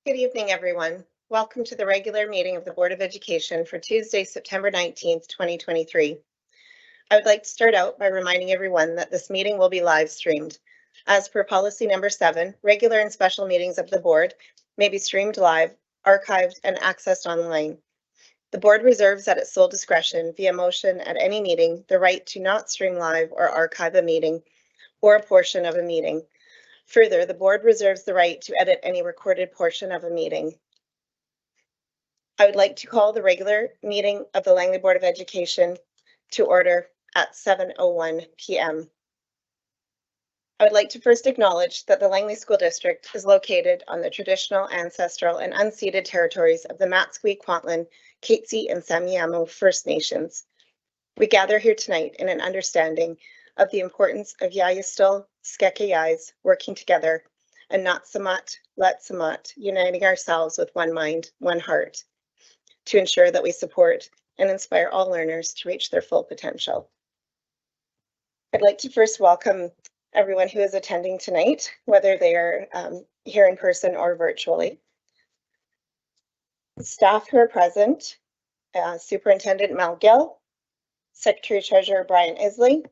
Good evening, everyone. Welcome to the regular meeting of the Board of Education for Tuesday, September 19th, 2023. I would like to start out by reminding everyone that this meeting will be live streamed. As per policy number 7, regular and special meetings of the board may be streamed live, archived, and accessed online. The board reserves at its sole discretion via motion at any meeting the right to not stream live or archive a meeting or a portion of a meeting. Further, the board reserves the right to edit any recorded portion of a meeting. I would like to call the regular meeting of the Langley Board of Education to order at 7:01 p.m. I would like to first acknowledge that the Langley School District is located on the traditional, ancestral, and unceded territories of the Matsqui, Kwantlen, Katzie, and Samiamo First Nations. We gather here tonight in an understanding of the importance of Yayistil, Skekayais working together and not Samat, let Samat, uniting ourselves with one mind, one heart, to ensure that we support and inspire all learners to reach their full potential. I'd like to first welcome everyone who is attending tonight, whether they are here in person or virtually. Staff who are present, Superintendent Mel Gill, Secretary Treasurer Brian Isley,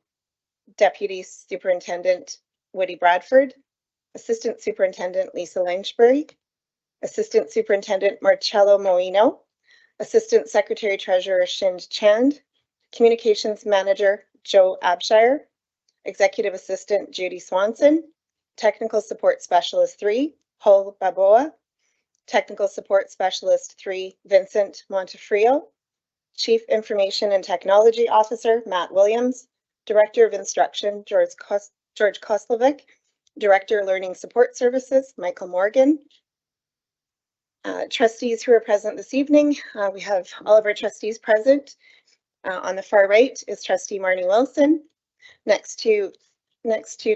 Deputy Superintendent Woody Bradford, Assistant Superintendent Lisa Langsbury, Assistant Superintendent Marcello Moino, Assistant Secretary Treasurer Shind Chand, Communications Manager Joe Abshire, Executive Assistant Judy Swanson, Technical Support Specialist 3, Hull Baboa, Technical Support Specialist 3, Vincent Montefrio, Chief Information and Technology Officer Matt Williams, Director of Instruction George Koslovic, Director Learning Support Services Michael Morgan. Trustees who are present this evening, we have all of our trustees present. On the far right is Trustee Marnie Wilson. Next to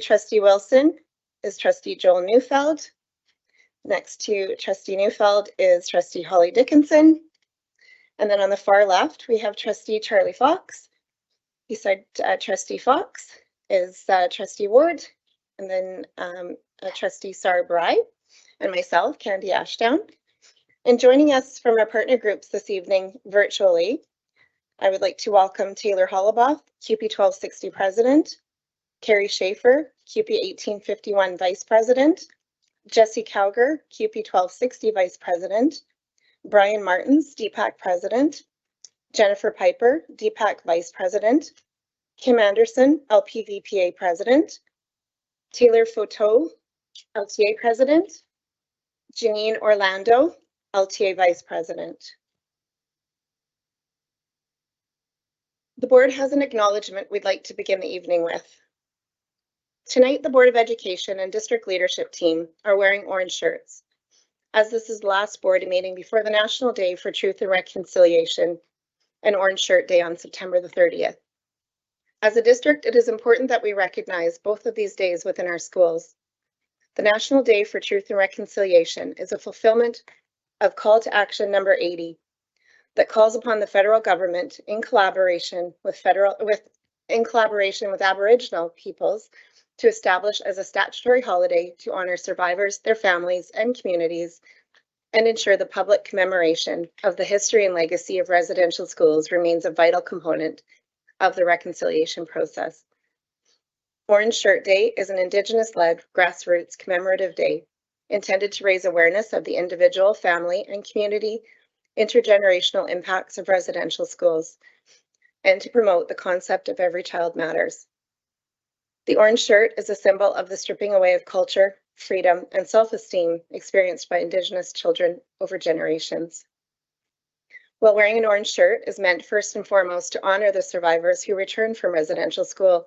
Trustee Wilson is Trustee Joel Neufeld. Next to Trustee Neufeld is Trustee Holly Dickinson. And then on the far left, we have Trustee Charlie Fox. Beside Trustee Fox is Trustee Ward, and then Trustee Sarah Bry, and myself, Candy Ashdown. And joining us from our partner groups this evening virtually, I would like to welcome Taylor Hollabaugh, CUPE 1260 President, Carrie Schaefer, CUPE 1851 Vice President, Jesse Cowger, CUPE 1260 Vice President, Brian Martins, DPAC President, Jennifer Piper, DPAC Vice President, Kim Anderson, LPVPA President, Taylor Foteau, LTA President, Janine Orlando, LTA Vice President. The board has an acknowledgement we'd like to begin the evening with. Tonight, the Board of Education and district leadership team are wearing orange shirts, as this is the last board meeting before the National Day for Truth and Reconciliation and Orange Shirt Day on September the 30th. As a district, it is important that we recognize both of these days within our schools. The National Day for Truth and Reconciliation is a fulfillment of Call to Action number 80 that calls upon the federal government in collaboration with Aboriginal peoples to establish as a statutory holiday to honor survivors, their families, and communities, and ensure the public commemoration of the history and legacy of residential schools remains a vital component of the reconciliation process. Orange Shirt Day is an Indigenous-led grassroots commemorative day intended to raise awareness of the individual, family, and community intergenerational impacts of residential schools and to promote the concept of every child matters. The orange shirt is a symbol of the stripping away of culture, freedom, and self-esteem experienced by Indigenous children over generations. While wearing an orange shirt is meant first and foremost to honor the survivors who returned from the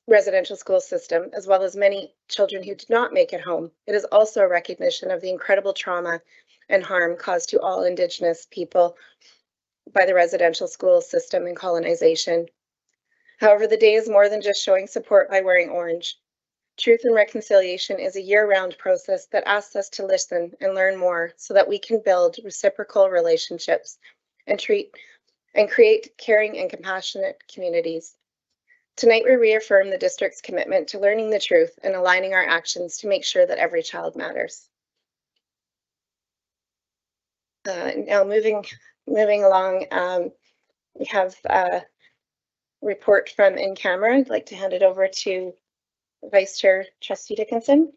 residential school system, as well as many children who did not make it home, it is also a recognition of the incredible trauma and harm caused to all Indigenous people by the residential school system and colonization. However, the day is more than just showing support by wearing orange. Truth and reconciliation is a year-round process that asks us to listen and learn more so that we can build reciprocal relationships and create caring and compassionate communities. Tonight, we reaffirm the district's commitment to learning the truth and aligning our actions to make sure that every child matters. Now moving along, we have a report from in camera. I'd like to hand it over to Vice Chair Trustee Dickinson.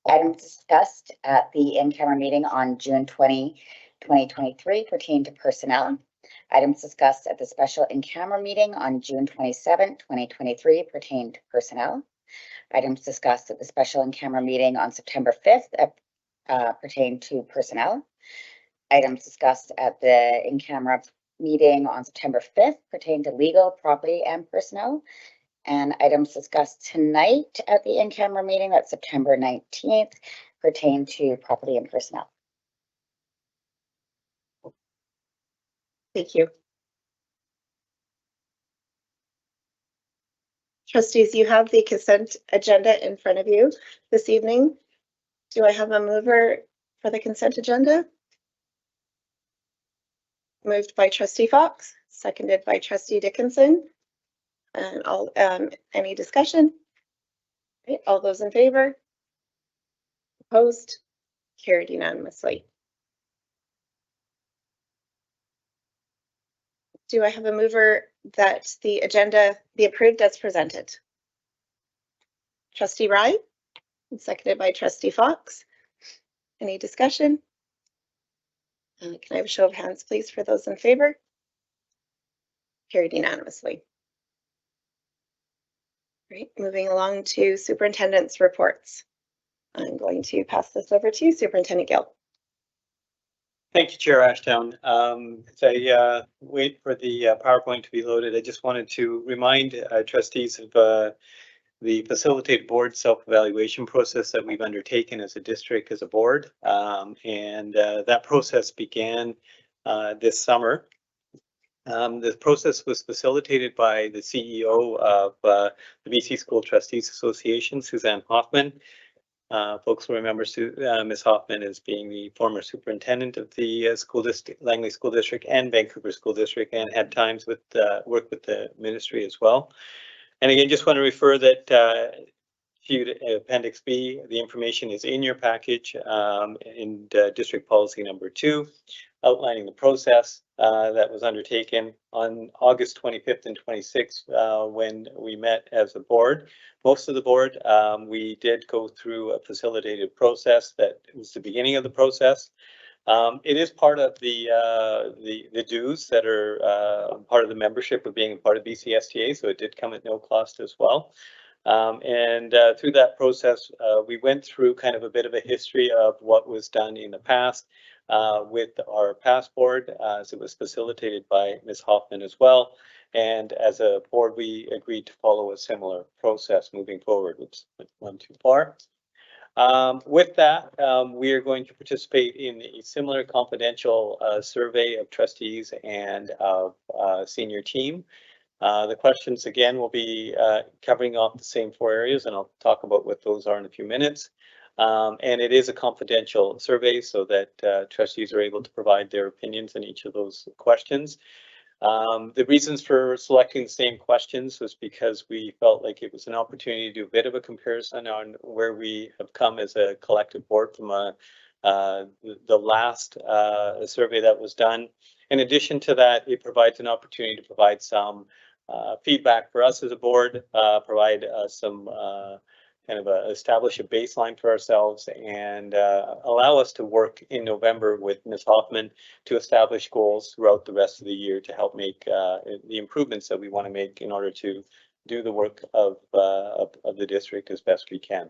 Items discussed at the in-camera meeting on June 20, 2023 pertain to personnel. Items discussed at the special in-camera meeting on June 27, 2023 pertain to personnel. Items discussed at the special in-camera meeting on September 5th pertain to personnel. Items discussed at the in-camera meeting on September 5th pertain to legal, property, and personnel. And items discussed tonight at the in-camera meeting, that's September 19th, pertain to property and personnel. Thank you. Trustees, you have the consent agenda in front of you this evening. Do I have a mover for the consent agenda? Moved by Trustee Fox, seconded by Trustee Dickinson. And all, any discussion? Okay, all those in favor? Opposed? Carried unanimously. Do I have a mover that the agenda be approved as presented? Trustee Wright, seconded by Trustee Fox. Any discussion? Can I have a show of hands, please, for those in favor? Carried unanimously. Great, moving along to superintendent's reports. I'm going to pass this over to Superintendent Gill. Thank you, Chair Ashdown. As I wait for the PowerPoint to be loaded, I just wanted to remind trustees of the facilitated board self-evaluation process that we've undertaken as a district, as a board. That process began this summer. The process was facilitated by the CEO of the BC School Trustees Association, Suzanne Hoffman. Folks will remember Ms. Hoffman as being the former superintendent of the school district, Langley School District and Vancouver School District, and had times with work with the ministry as well. And again, just want to refer that Appendix B, the information is in your package in District Policy number 2, outlining the process that was undertaken on August 25th and 26th when we met as a board. Most of the board, we did go through a facilitated process that was the beginning of the process. It is part of the dues that are part of the membership of being a part of BCSTA, so it did come at no cost as well. Through that process, we went through kind of a bit of a history of what was done in the past with our past board, as it was facilitated by Ms. Hoffman as well. And as a board, we agreed to follow a similar process moving forward. Oops, went too far. With that, we are going to participate in a similar confidential survey of trustees and of senior team. The questions again will be covering off the same 4 areas, and I'll talk about what those are in a few minutes. And it is a confidential survey so that trustees are able to provide their opinions on each of those questions. The reasons for selecting the same questions was because we felt like it was an opportunity to do a bit of a comparison on where we have come as a collective board from the last survey that was done. In addition to that, it provides an opportunity to provide some feedback for us as a board, provide some kind of establish a baseline for ourselves, and allow us to work in November with Ms. Hoffman to establish goals throughout the rest of the year to help make the improvements that we want to make in order to do the work of the district as best we can.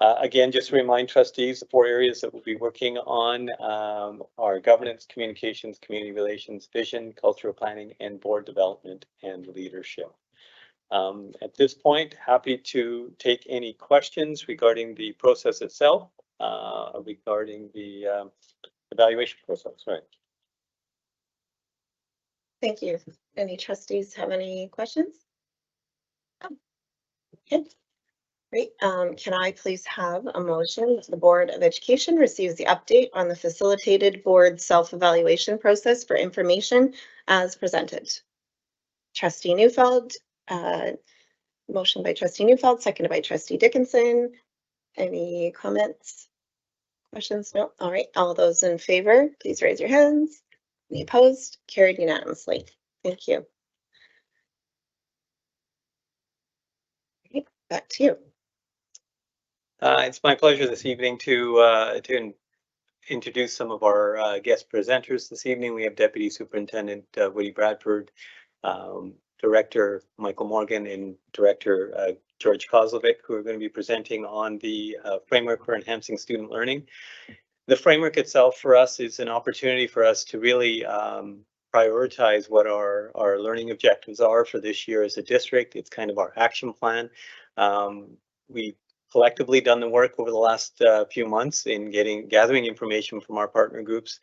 Again, just to remind trustees, the 4 areas that we'll be working on are governance, communications, community relations, vision, cultural planning, and board development and leadership. At this point, happy to take any questions regarding the process itself, regarding the evaluation process. Right. Thank you. Any trustees have any questions? Okay. Great. Can I please have a motion that the Board of Education receives the update on the facilitated board self-evaluation process for information as presented? Trustee Neufeld, Motion by trustee Newfeld, seconded by trustee Dickinson. Any comments? Questions? No? All right. All those in favor, please raise your hands. Any opposed? Carried unanimously. Thank you. Okay, back to you. It's my pleasure this evening to introduce some of our guest presenters this evening. We have Deputy Superintendent Woody Bradford, Director Michael Morgan, and Director George Kozlovic, who are going to be presenting on the framework for enhancing student learning. The framework itself for us is an opportunity for us to really prioritize what our learning objectives are for this year as a district. It's kind of our action plan. We collectively done the work over the last few months in gathering information from our partner groups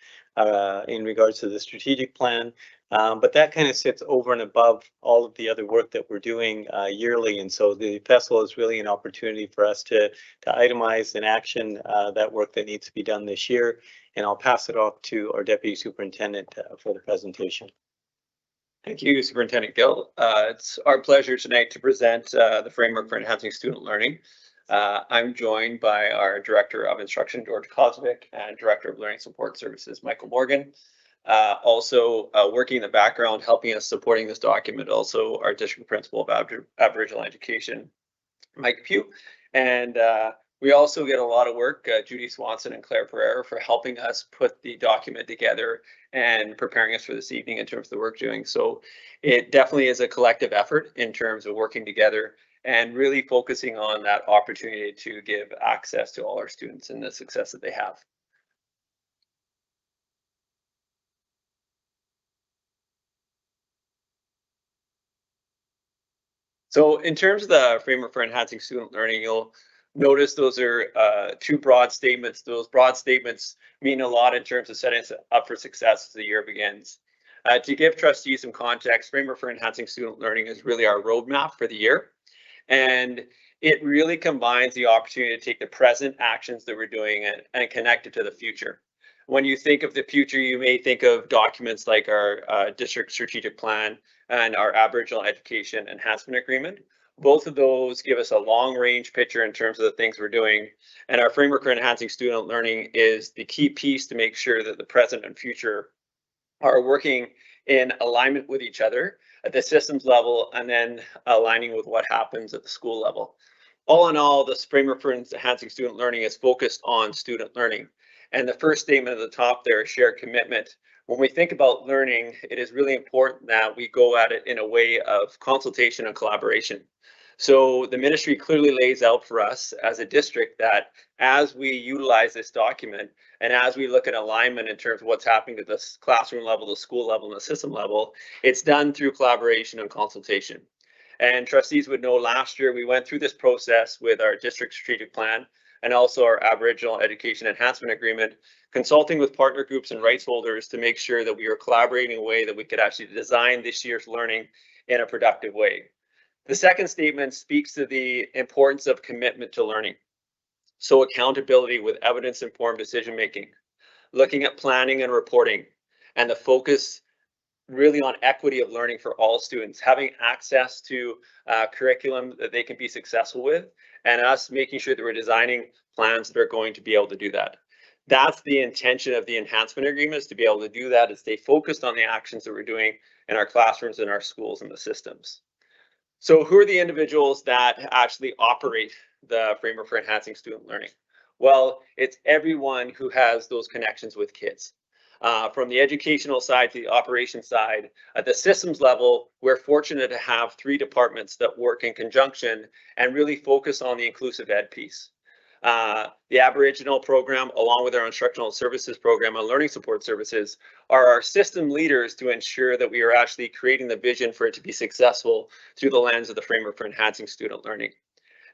in regards to the strategic plan. But that kind of sits over and above all of the other work that we're doing yearly. And so the festival is really an opportunity for us to itemize and action that work that needs to be done this year. And I'll pass it off to our Deputy Superintendent for the presentation. Thank you, Superintendent Gill. It's our pleasure tonight to present the framework for enhancing student learning. I'm joined by our Director of Instruction, George Kozlovic, and Director of Learning Support Services, Michael Morgan. Also working in the background, helping us supporting this document, also our District Principal of Aboriginal Education, Mike Pugh. And we also get a lot of work, Judy Swanson and Claire Pereira, for helping us put the document together and preparing us for this evening in terms of the work doing. So it definitely is a collective effort in terms of working together and really focusing on that opportunity to give access to all our students and the success that they have. So in terms of the framework for enhancing student learning, you'll notice those are two broad statements. Those broad statements mean a lot in terms of setting us up for success as the year begins. To give trustees some context, framework for enhancing student learning is really our roadmap for the year. And it really combines the opportunity to take the present actions that we're doing and connect it to the future. When you think of the future, you may think of documents like our district strategic plan and our Aboriginal Education Enhancement Agreement. Both of those give us a long range picture in terms of the things we're doing. And our framework for enhancing student learning is the key piece to make sure that the present and future are working in alignment with each other at the systems level and then aligning with what happens at the school level. All in all, this framework for enhancing student learning is focused on student learning. And the first statement at the top there is shared commitment. When we think about learning, it is really important that we go at it in a way of consultation and collaboration. So the ministry clearly lays out for us as a district that as we utilize this document and as we look at alignment in terms of what's happening at the classroom level, the school level, and the system level, it's done through collaboration and consultation. And trustees would know last year we went through this process with our district strategic plan and also our Aboriginal Education Enhancement Agreement, consulting with partner groups and rights holders to make sure that we are collaborating in a way that we could actually design this year's learning in a productive way. The second statement speaks to the importance of commitment to learning. So accountability with evidence-informed decision-making, looking at planning and reporting, and the focus really on equity of learning for all students, having access to curriculum that they can be successful with, and us making sure that we're designing plans that are going to be able to do that. That's the intention of the enhancement agreement, is to be able to do that and stay focused on the actions that we're doing in our classrooms, in our schools, and the systems. So who are the individuals that actually operate the framework for enhancing student learning? Well, it's everyone who has those connections with kids. From the educational side to the operations side, at the systems level, we're fortunate to have 3 departments that work in conjunction and really focus on the inclusive ed piece. The Aboriginal program, along with our instructional services program and learning support services, are our system leaders to ensure that we are actually creating the vision for it to be successful through the lens of the framework for enhancing student learning.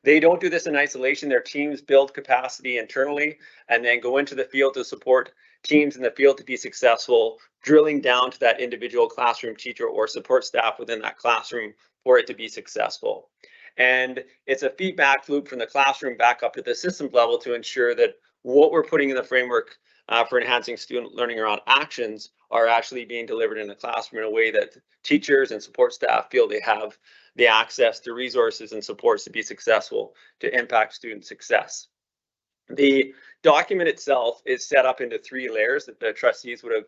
They don't do this in isolation. Their teams build capacity internally and then go into the field to support teams in the field to be successful, drilling down to that individual classroom teacher or support staff within that classroom for it to be successful. And it's a feedback loop from the classroom back up to the system level to ensure that what we're putting in the framework for enhancing student learning around actions are actually being delivered in the classroom in a way that teachers and support staff feel they have the access to resources and supports to be successful to impact student success. The document itself is set up into 3 layers that the trustees would have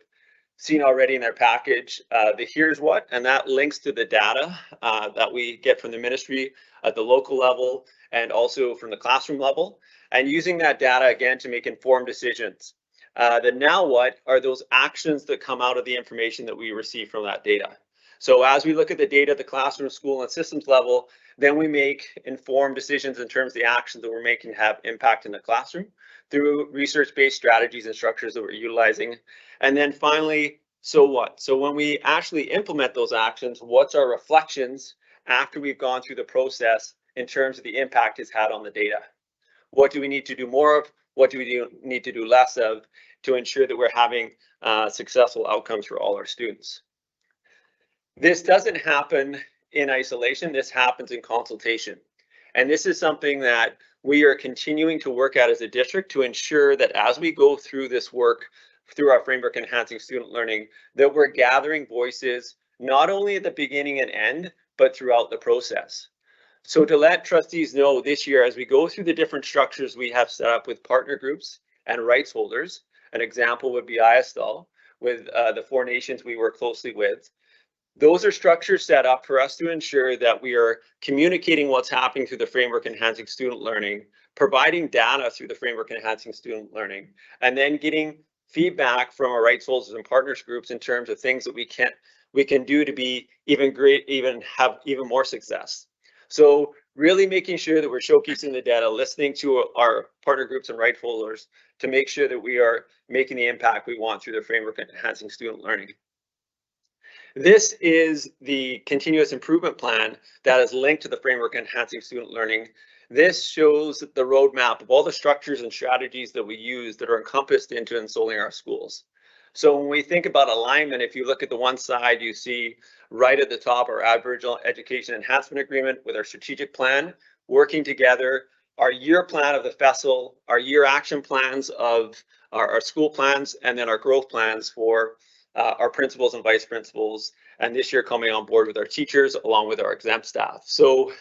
seen already in their package. The here's what, and that links to the data that we get from the ministry at the local level and also from the classroom level, and using that data again to make informed decisions. The now what are those actions that come out of the information that we receive from that data. So as we look at the data at the classroom, school, and systems level, then we make informed decisions in terms of the actions that we're making have impact in the classroom through research-based strategies and structures that we're utilizing. And then finally, so what? So when we actually implement those actions, what's our reflections after we've gone through the process in terms of the impact it's had on the data? What do we need to do more of? What do we need to do less of to ensure that we're having successful outcomes for all our students? This doesn't happen in isolation. This happens in consultation. And this is something that we are continuing to work at as a district to ensure that as we go through this work, through our framework enhancing student learning, that we're gathering voices, not only at the beginning and end, but throughout the process. So to let trustees know this year, as we go through the different structures we have set up with partner groups and rights holders, an example would be IASTL with the 4 nations we work closely with. Those are structures set up for us to ensure that we are communicating what's happening through the framework enhancing student learning, providing data through the framework enhancing student learning, and then getting feedback from our rights holders and partners groups in terms of things that we can do to be have even more success. So really making sure that we're showcasing the data, listening to our partner groups and right holders to make sure that we are making the impact we want through the framework enhancing student learning. This is the continuous improvement plan that is linked to the framework enhancing student learning. This shows the roadmap of all the structures and strategies that we use that are encompassed into Ensoling Our Schools. So when we think about alignment, if you look at the one side, you see right at the top our Aboriginal Education Enhancement Agreement with our strategic plan, working together, our year plan of the FESL, our year action plans of our school plans, and then our growth plans for our principals and vice principals, and this year coming on board with our teachers along with our exempt staff. So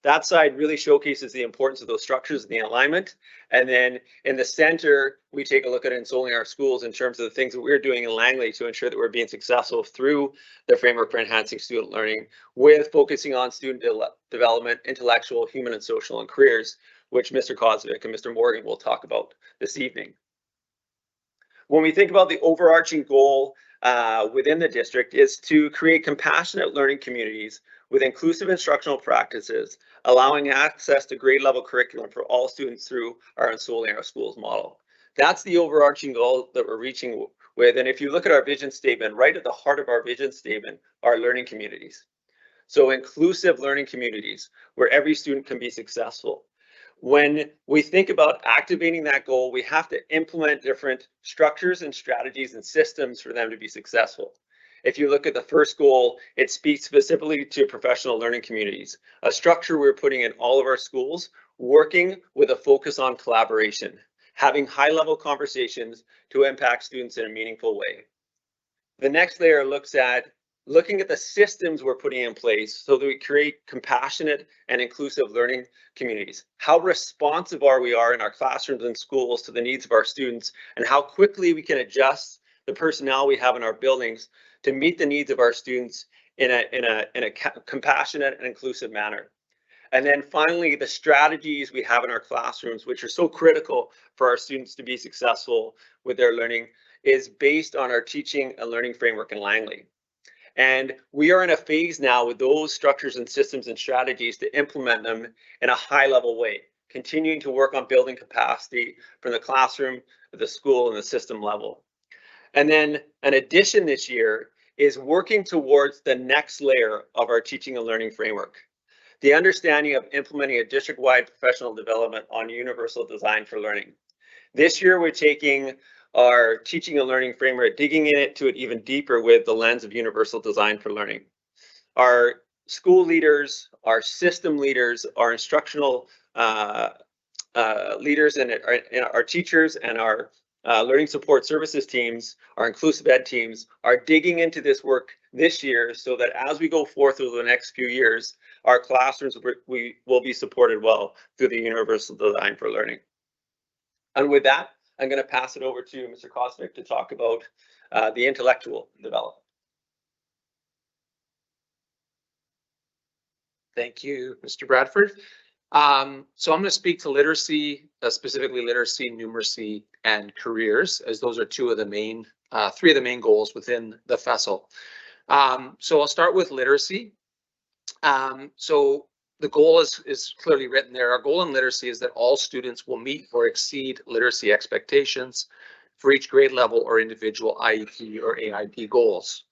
that side really showcases the importance of those structures and the alignment. And then in the center, we take a look at Ensoling Our Schools in terms of the things that we're doing in Langley to ensure that we're being successful through the framework for enhancing student learning, with focusing on student development, intellectual, human and social, and careers, which Mr. Kozvick and Mr. Morgan will talk about this evening. When we think about the overarching goal within the district is to create compassionate learning communities with inclusive instructional practices, allowing access to grade level curriculum for all students through our Ensoling Our Schools model. That's the overarching goal that we're reaching with. And if you look at our vision statement, right at the heart of our vision statement are learning communities. So inclusive learning communities where every student can be successful. When we think about activating that goal, we have to implement different structures and strategies and systems for them to be successful. If you look at the first goal, it speaks specifically to professional learning communities, a structure we're putting in all of our schools, working with a focus on collaboration, having high-level conversations to impact students in a meaningful way. The next layer looks at looking at the systems we're putting in place so that we create compassionate and inclusive learning communities. How responsive are we in our classrooms and schools to the needs of our students, and how quickly we can adjust the personnel we have in our buildings to meet the needs of our students in a compassionate and inclusive manner. And then finally, the strategies we have in our classrooms, which are so critical for our students to be successful with their learning, is based on our teaching and learning framework in Langley. And we are in a phase now with those structures and systems and strategies to implement them in a high level way, continuing to work on building capacity from the classroom, the school, and the system level. And then an addition this year is working towards the next layer of our teaching and learning framework, the understanding of implementing a district-wide professional development on universal design for learning. This year, we're taking our teaching and learning framework, digging into it even deeper with the lens of universal design for learning. Our school leaders, our system leaders, our instructional leaders, and our teachers and our Learning support services teams, our inclusive ed teams are digging into this work this year so that as we go forth over the next few years, our classrooms we will be supported well through the universal design for learning. And with that, I'm going to pass it over to Mr. Kosmic to talk about the intellectual development. Thank you, Mr. Bradford. So I'm going to speak to literacy, specifically literacy, numeracy, and careers, as those are three of the main goals within the FESL. So I'll start with literacy. So the goal is clearly written there. Our goal in literacy is that all students will meet or exceed literacy expectations for each grade level or individual IEP or AIP goals.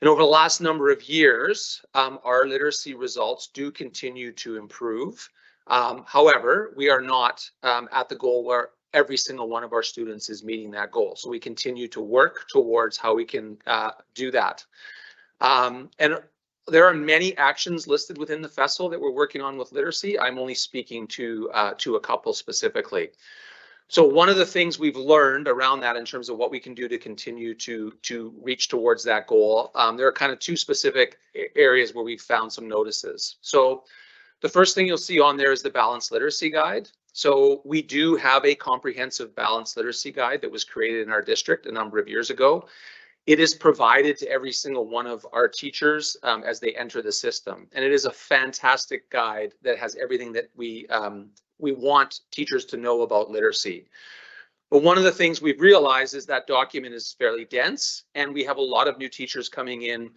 And over the last number of years, our literacy results do continue to improve. However, we are not at the goal where every single one of our students is meeting that goal. So we continue to work towards how we can do that. And there are many actions listed within the FESL that we're working on with literacy. I'm only speaking to a couple specifically. So one of the things we've learned around that in terms of what we can do to continue to reach towards that goal, there are kind of two specific areas where we've found some notices. So the first thing you'll see on there is the Balanced Literacy Guide. So we do have a comprehensive Balanced Literacy Guide that was created in our district a number of years ago. It is provided to every single one of our teachers as they enter the system. And it is a fantastic guide that has everything that we want teachers to know about literacy. But one of the things we've realized is that document is fairly dense, and we have a lot of new teachers coming in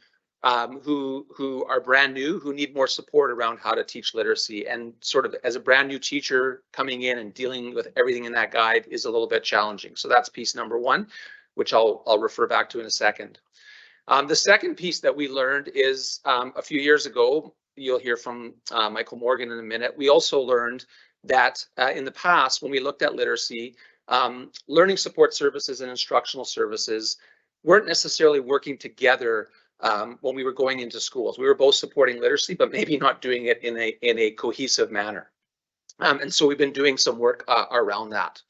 who are brand new, who need more support around how to teach literacy. And sort of as a brand new teacher coming in and dealing with everything in that guide is a little bit challenging. So that's piece number one, which I'll refer back to in a second. The second piece that we learned is a few years ago, you'll hear from Michael Morgan in a minute, we also learned that in the past, when we looked at literacy, learning support services and instructional services weren't necessarily working together when we were going into schools. We were both supporting literacy, but maybe not doing it in a cohesive manner. And so we've been doing some work around that.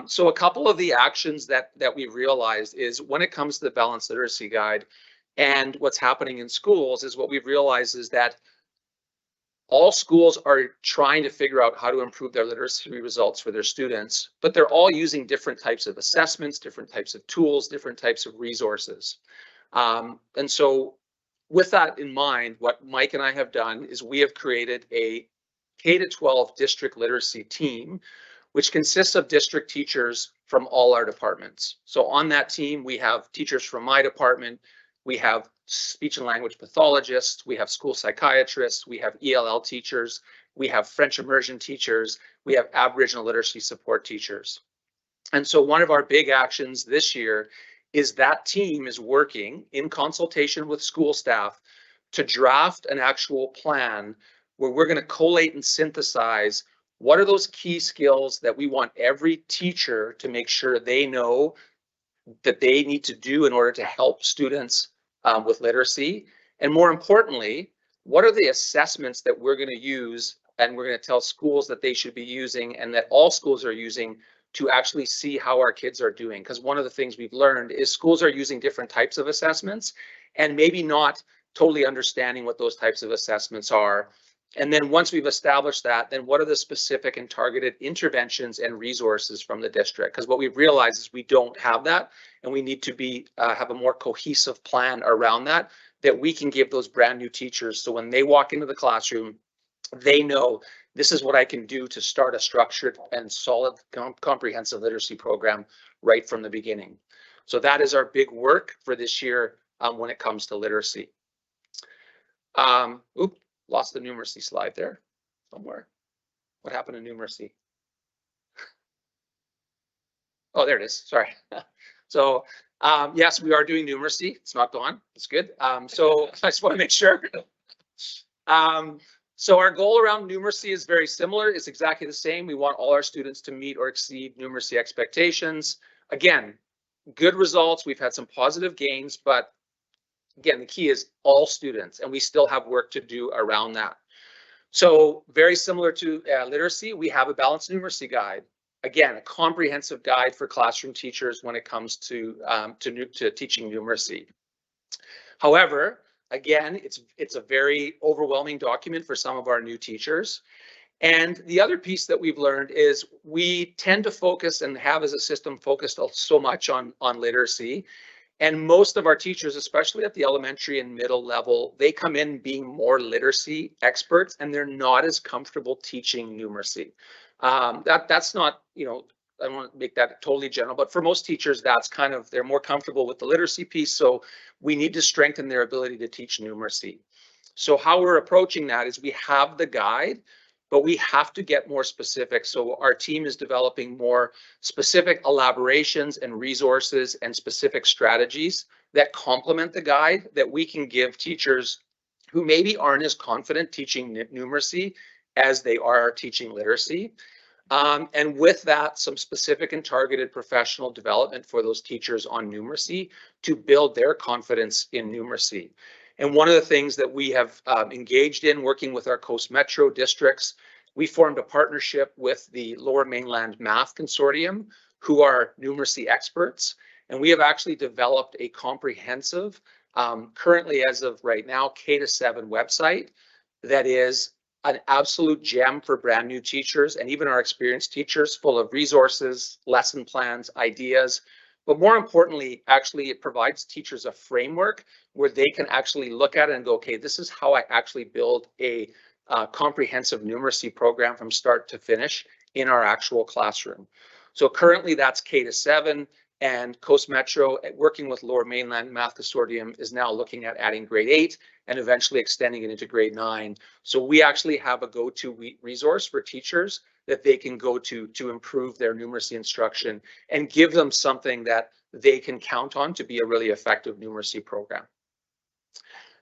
So a couple of the actions that we've realized is when it comes to the Balanced Literacy Guide and what's happening in schools is what we've realized is that all schools are trying to figure out how to improve their literacy results for their students, but they're all using different types of assessments, different types of tools, different types of resources. And so with that in mind, what Mike and I have done is we have created a K-12 district literacy team, which consists of district teachers from all our departments. So on that team, we have teachers from my department, we have speech and language pathologists, we have school psychiatrists, we have ELL teachers, we have French immersion teachers, we have Aboriginal literacy support teachers. And so one of our big actions this year is that team is working in consultation with school staff to draft an actual plan where we're going to collate and synthesize what are those key skills that we want every teacher to make sure they know that they need to do in order to help students with literacy. And more importantly, what are the assessments that we're going to use and we're going to tell schools that they should be using and that all schools are using to actually see how our kids are doing. Because one of the things we've learned is schools are using different types of assessments and maybe not totally understanding what those types of assessments are. And then once we've established that, then what are the specific and targeted interventions and resources from the district? Because what we've realized is we don't have that, and we need to be have a more cohesive plan around that we can give those brand new teachers. So when they walk into the classroom, they know this is what I can do to start a structured and solid comprehensive literacy program right from the beginning. So that is our big work for this year when it comes to literacy. Oops. Lost the numeracy slide there somewhere. What happened to numeracy? Oh, there it is. Sorry. So yes, we are doing numeracy. It's not gone. It's good. So I just want to make sure. So our goal around numeracy is very similar. It's exactly the same. We want all our students to meet or exceed numeracy expectations. Again, good results. We've had some positive gains, but again, the key is all students, and we still have work to do around that. So very similar to literacy, we have a Balanced Numeracy Guide. again, a comprehensive guide for classroom teachers when it comes to teaching numeracy. However, again, it's a very overwhelming document for some of our new teachers. And the other piece that we've learned is we tend to focus and have as a system focused so much on literacy. And most of our teachers, especially at the elementary and middle level, they come in being more literacy experts, and they're not as comfortable teaching numeracy. That's not, you know, I don't want to make that totally general, but for most teachers, that's kind of, they're more comfortable with the literacy piece. So we need to strengthen their ability to teach numeracy. So how we're approaching that is we have the guide, but we have to get more specific. So our team is developing more specific elaborations and resources and specific strategies that complement the guide that we can give teachers who maybe aren't as confident teaching numeracy as they are teaching literacy. And with that, some specific and targeted professional development for those teachers on numeracy to build their confidence in numeracy. And one of the things that we have engaged in working with our Coast Metro districts, we formed a partnership with the Lower Mainland Math Consortium, who are numeracy experts. And we have actually developed a comprehensive, currently as of right now, K-7 website that is an absolute gem for brand new teachers and even our experienced teachers, full of resources, lesson plans, ideas. But more importantly, actually, it provides teachers a framework where they can actually look at it and go, okay, this is how I actually build a comprehensive numeracy program from start to finish in our actual classroom. So currently that's K-7, and Coast Metro, working with Lower Mainland Math Consortium, is now looking at adding grade 8 and eventually extending it into grade 9. So we actually have a go-to resource for teachers that they can go to improve their numeracy instruction and give them something that they can count on to be a really effective numeracy program.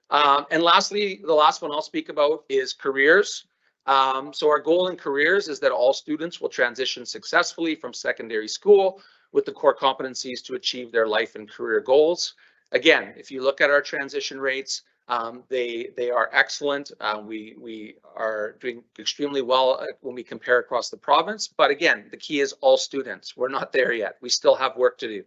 And lastly, the last one I'll speak about is careers. So our goal in careers is that all students will transition successfully from secondary school with the core competencies to achieve their life and career goals. Again, if you look at our transition rates, they are excellent. We are doing extremely well when we compare across the province. But again, the key is all students. We're not there yet. We still have work to do.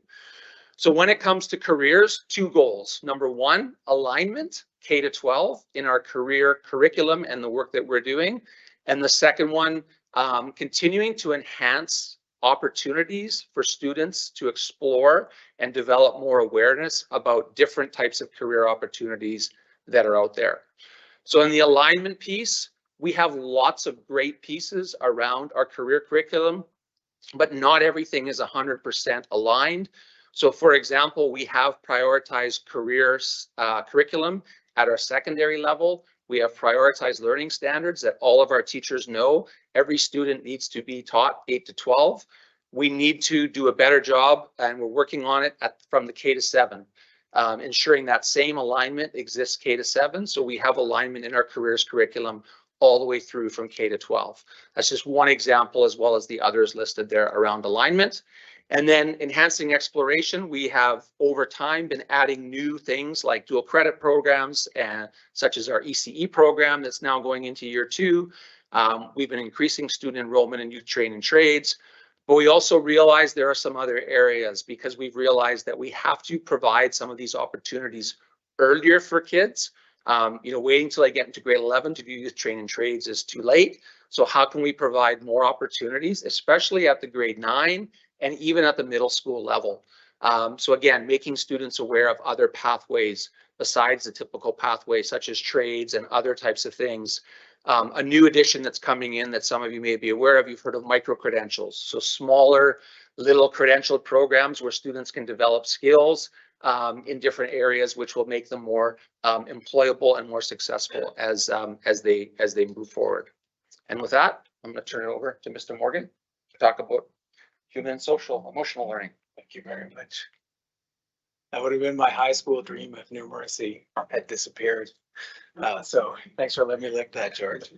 So when it comes to careers, 2 goals. Number 1, alignment, K-12 in our career curriculum and the work that we're doing. And the second one, continuing to enhance opportunities for students to explore and develop more awareness about different types of career opportunities that are out there. So in the alignment piece, we have lots of great pieces around our career curriculum, but not everything is 100% aligned. So for example, we have prioritized careers curriculum at our secondary level. We have prioritized learning standards that all of our teachers know every student needs to be taught 8 to 12. We need to do a better job, and we're working on it from the K-7, ensuring that same alignment exists K-7. So we have alignment in our careers curriculum all the way through from K-12. That's just one example, as well as the others listed there around alignment. And then enhancing exploration, we have over time been adding new things like dual credit programs, and such as our ECE program that's now going into year 2. We've been increasing student enrollment in youth training trades, but we also realize there are some other areas because we've realized that we have to provide some of these opportunities earlier for kids. Waiting till I get into grade 11 to do youth training trades is too late. So how can we provide more opportunities, especially at the grade 9 and even at the middle school level? So again, making students aware of other pathways besides the typical pathway, such as trades and other types of things. A new addition that's coming in that some of you may be aware of, you've heard of micro-credentials. So smaller little credentialed programs where students can develop skills in different areas, which will make them more employable and more successful as they move forward. And with that, I'm going to turn it over to Mr. Morgan to talk about human and social emotional learning. Thank you very much. That would have been my high school dream if numeracy had disappeared. So thanks for letting me lick that, George.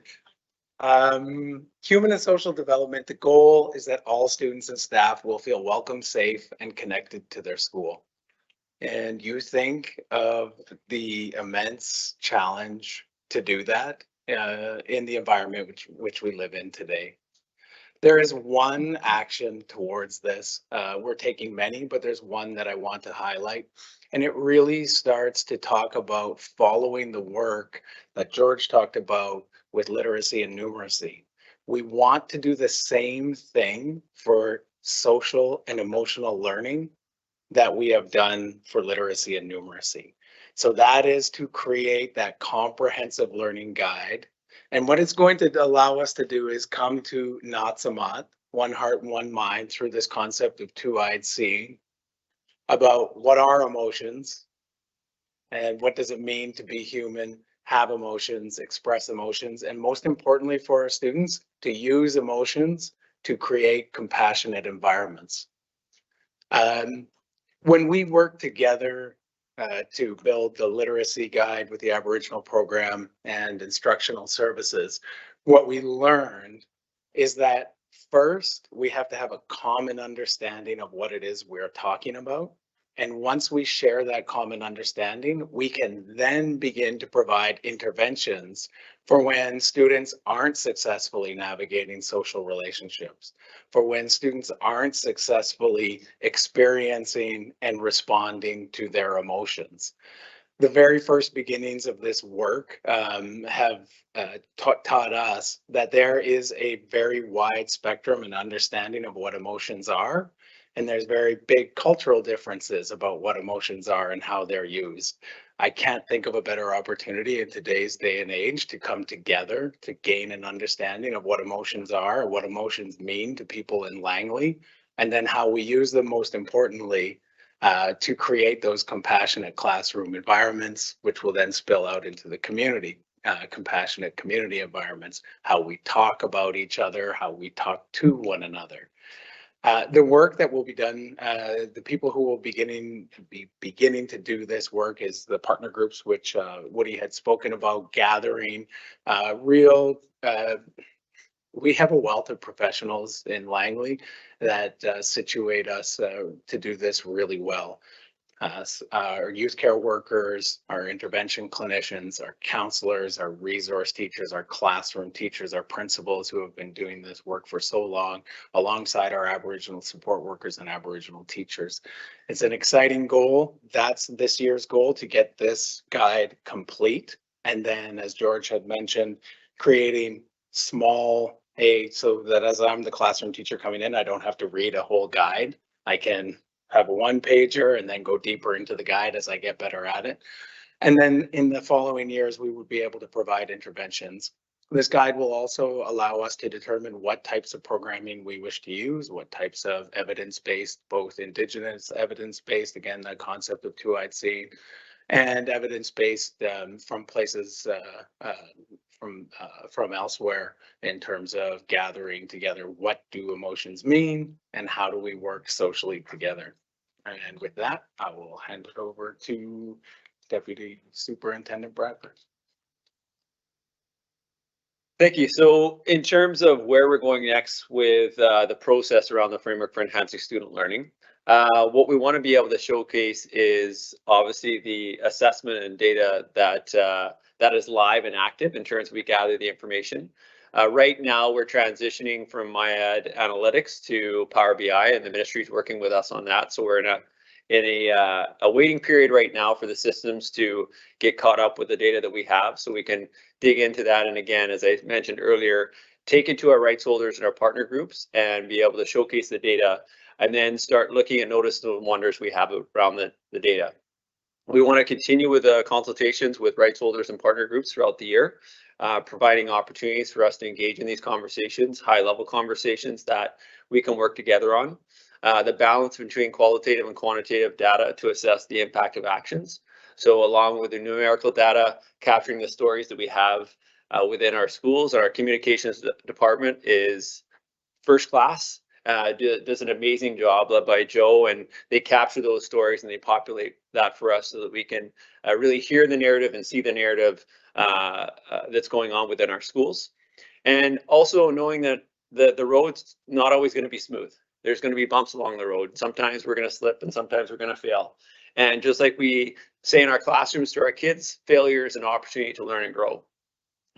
Human and social development, the goal is that all students and staff will feel welcome, safe, and connected to their school. And you think of the immense challenge to do that in the environment which we live in today. There is one action towards this. We're taking many, but there's one that I want to highlight. And it really starts to talk about following the work that George talked about with literacy and numeracy. We want to do the same thing for social and emotional learning that we have done for literacy and numeracy. So that is to create that comprehensive learning guide. And what it's going to allow us to do is come to Natsamat, one heart, one mind, through this concept of two-eyed seeing, about what are emotions and what does it mean to be human, have emotions, express emotions, and most importantly for our students, to use emotions to create compassionate environments. When we work together to build the literacy guide with the Aboriginal program and instructional services, what we learned is that first we have to have a common understanding of what it is we're talking about. And once we share that common understanding, we can then begin to provide interventions for when students aren't successfully navigating social relationships, for when students aren't successfully experiencing and responding to their emotions. The very first beginnings of this work have taught us that there is a very wide spectrum and understanding of what emotions are. And there's very big cultural differences about what emotions are and how they're used. I can't think of a better opportunity in today's day and age to come together to gain an understanding of what emotions are, what emotions mean to people in Langley, and then how we use them, most importantly, to create those compassionate classroom environments, which will then spill out into the community, compassionate community environments, how we talk about each other, how we talk to one another. The work that will be done, the people who will be beginning to do this work is the partner groups, which Woody had spoken about, gathering we have a wealth of professionals in Langley that situate us to do this really well. Our youth care workers, our intervention clinicians, our counselors, our resource teachers, our classroom teachers, our principals who have been doing this work for so long, alongside our Aboriginal support workers and Aboriginal teachers. It's an exciting goal. That's this year's goal, to get this guide complete. And then, as George had mentioned, creating small so that as I'm the classroom teacher coming in, I don't have to read a whole guide. I can have a one pager and then go deeper into the guide as I get better at it. And then in the following years, we would be able to provide interventions. This guide will also allow us to determine what types of programming we wish to use, what types of evidence-based, both Indigenous evidence-based, again, the concept of two-eyed seeing, and evidence-based from places from elsewhere, in terms of gathering together what do emotions mean and how do we work socially together. And with that, I will hand it over to Deputy Superintendent Bradford. Thank you. So in terms of where we're going next with the process around the framework for enhancing student learning, what we want to be able to showcase is obviously the assessment and data that is live and active in terms of we gather the information. Right now, we're transitioning from MyEd Analytics to Power BI, and the ministry is working with us on that. So we're in a waiting period right now for the systems to get caught up with the data that we have, so we can dig into that. And again, as I mentioned earlier, take it to our rights holders and our partner groups and be able to showcase the data, and then start looking at notice the wonders we have around the data. We want to continue with the consultations with rights holders and partner groups throughout the year, providing opportunities for us to engage in these conversations, high-level conversations that we can work together on. The balance between qualitative and quantitative data to assess the impact of actions. So along with the numerical data, capturing the stories that we have within our schools, our communications department is first class. Does an amazing job, led by Joe, and they capture those stories and they populate that for us so that we can really hear the narrative and see the narrative that's going on within our schools. And also knowing that the road's not always going to be smooth. There's going to be bumps along the road. Sometimes we're going to slip and sometimes we're going to fail. And just like we say in our classrooms to our kids, failure is an opportunity to learn and grow.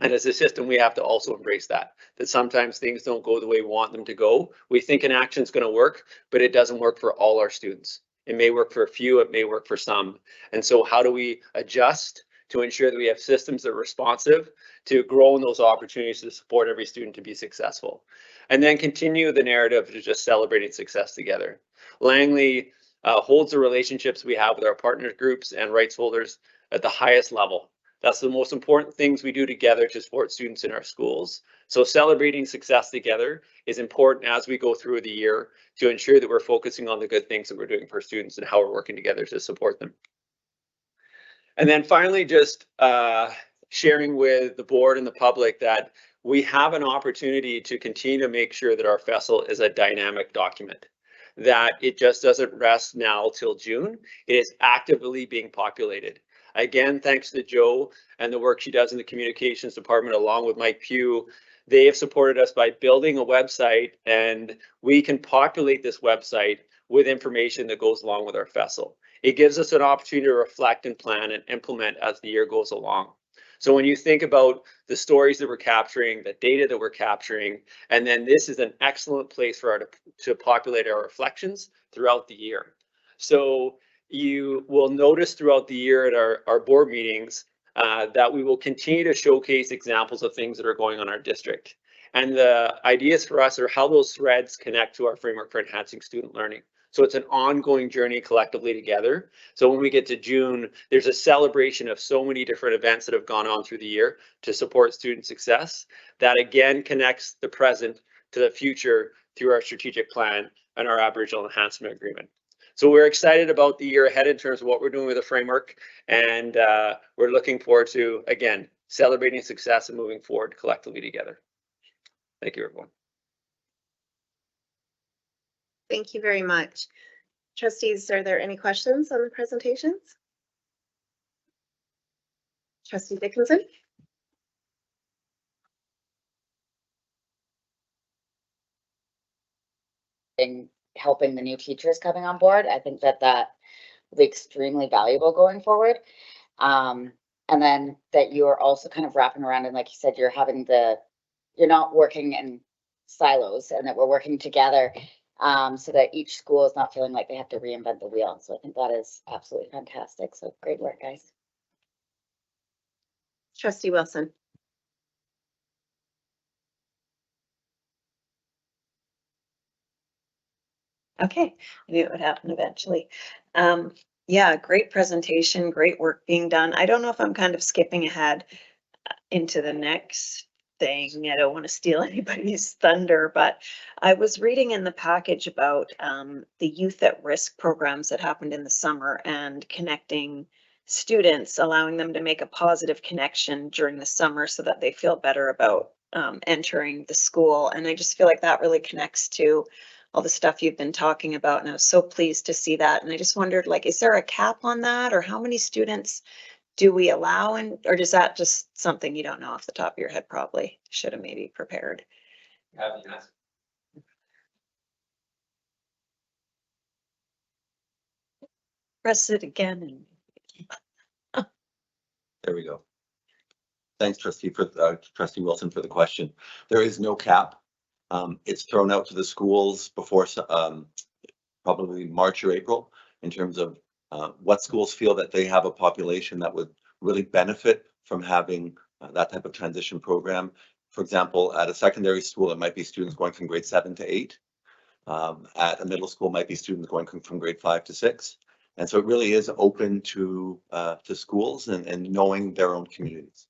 And as a system, we have to also embrace that sometimes things don't go the way we want them to go. We think an action is going to work, but it doesn't work for all our students. It may work for a few, it may work for some. And so how do we adjust to ensure that we have systems that are responsive to grow in those opportunities to support every student to be successful? And then continue the narrative of just celebrating success together. Langley holds the relationships we have with our partner groups and rights holders at the highest level. That's the most important things we do together to support students in our schools. So celebrating success together is important as we go through the year to ensure that we're focusing on the good things that we're doing for students and how we're working together to support them. And then finally, just sharing with the board and the public that we have an opportunity to continue to make sure that our FESL is a dynamic document, that it just doesn't rest now till June. It is actively being populated. Again, thanks to Jo and the work she does in the communications department, along with Mike Pugh, they have supported us by building a website, and we can populate this website with information that goes along with our FESL. It gives us an opportunity to reflect and plan and implement as the year goes along. So when you think about the stories that we're capturing, the data that we're capturing, and then this is an excellent place for our to populate our reflections throughout the year. So you will notice throughout the year at our board meetings that we will continue to showcase examples of things that are going on in our district. And the ideas for us are how those threads connect to our framework for enhancing student learning. So it's an ongoing journey collectively together. So when we get to June, there's a celebration of so many different events that have gone on through the year to support student success that again connects the present to the future through our strategic plan and our Aboriginal Enhancement Agreement. So we're excited about the year ahead in terms of what we're doing with the framework, and we're looking forward to, again, celebrating success and moving forward collectively together. Thank you, everyone. Thank you very much. Trustees, are there any questions on the presentations? Trustee Dickinson? In helping the new teachers coming on board, I think that will be extremely valuable going forward. And then that you're also kind of wrapping around, and like you said, you're not working in silos, and that we're working together, so that each school is not feeling like they have to reinvent the wheel. So I think that is absolutely fantastic. So great work, guys. Trustee Wilson? Okay, I knew it would happen eventually. Yeah, great presentation, great work being done. I don't know if I'm kind of skipping ahead into the next thing. I don't want to steal anybody's thunder, but I was reading in the package about the youth at risk programs that happened in the summer and connecting students, allowing them to make a positive connection during the summer so that they feel better about entering the school. And I just feel like that really connects to all the stuff you've been talking about. And I was so pleased to see that. And I just wondered, like, is there a cap on that, or how many students do we allow? And, or is that just something you don't know off the top of your head? Probably should have maybe prepared. Press it again. And There we go. Thanks, Trustee Wilson, for the question. There is no cap. It's thrown out to the schools before probably March or April in terms of what schools feel that they have a population that would really benefit from having that type of transition program. For example, at a secondary school, it might be students going from grade 7 to 8. At a middle school, might be students going from grade 5 to 6. And so it really is open to schools and knowing their own communities.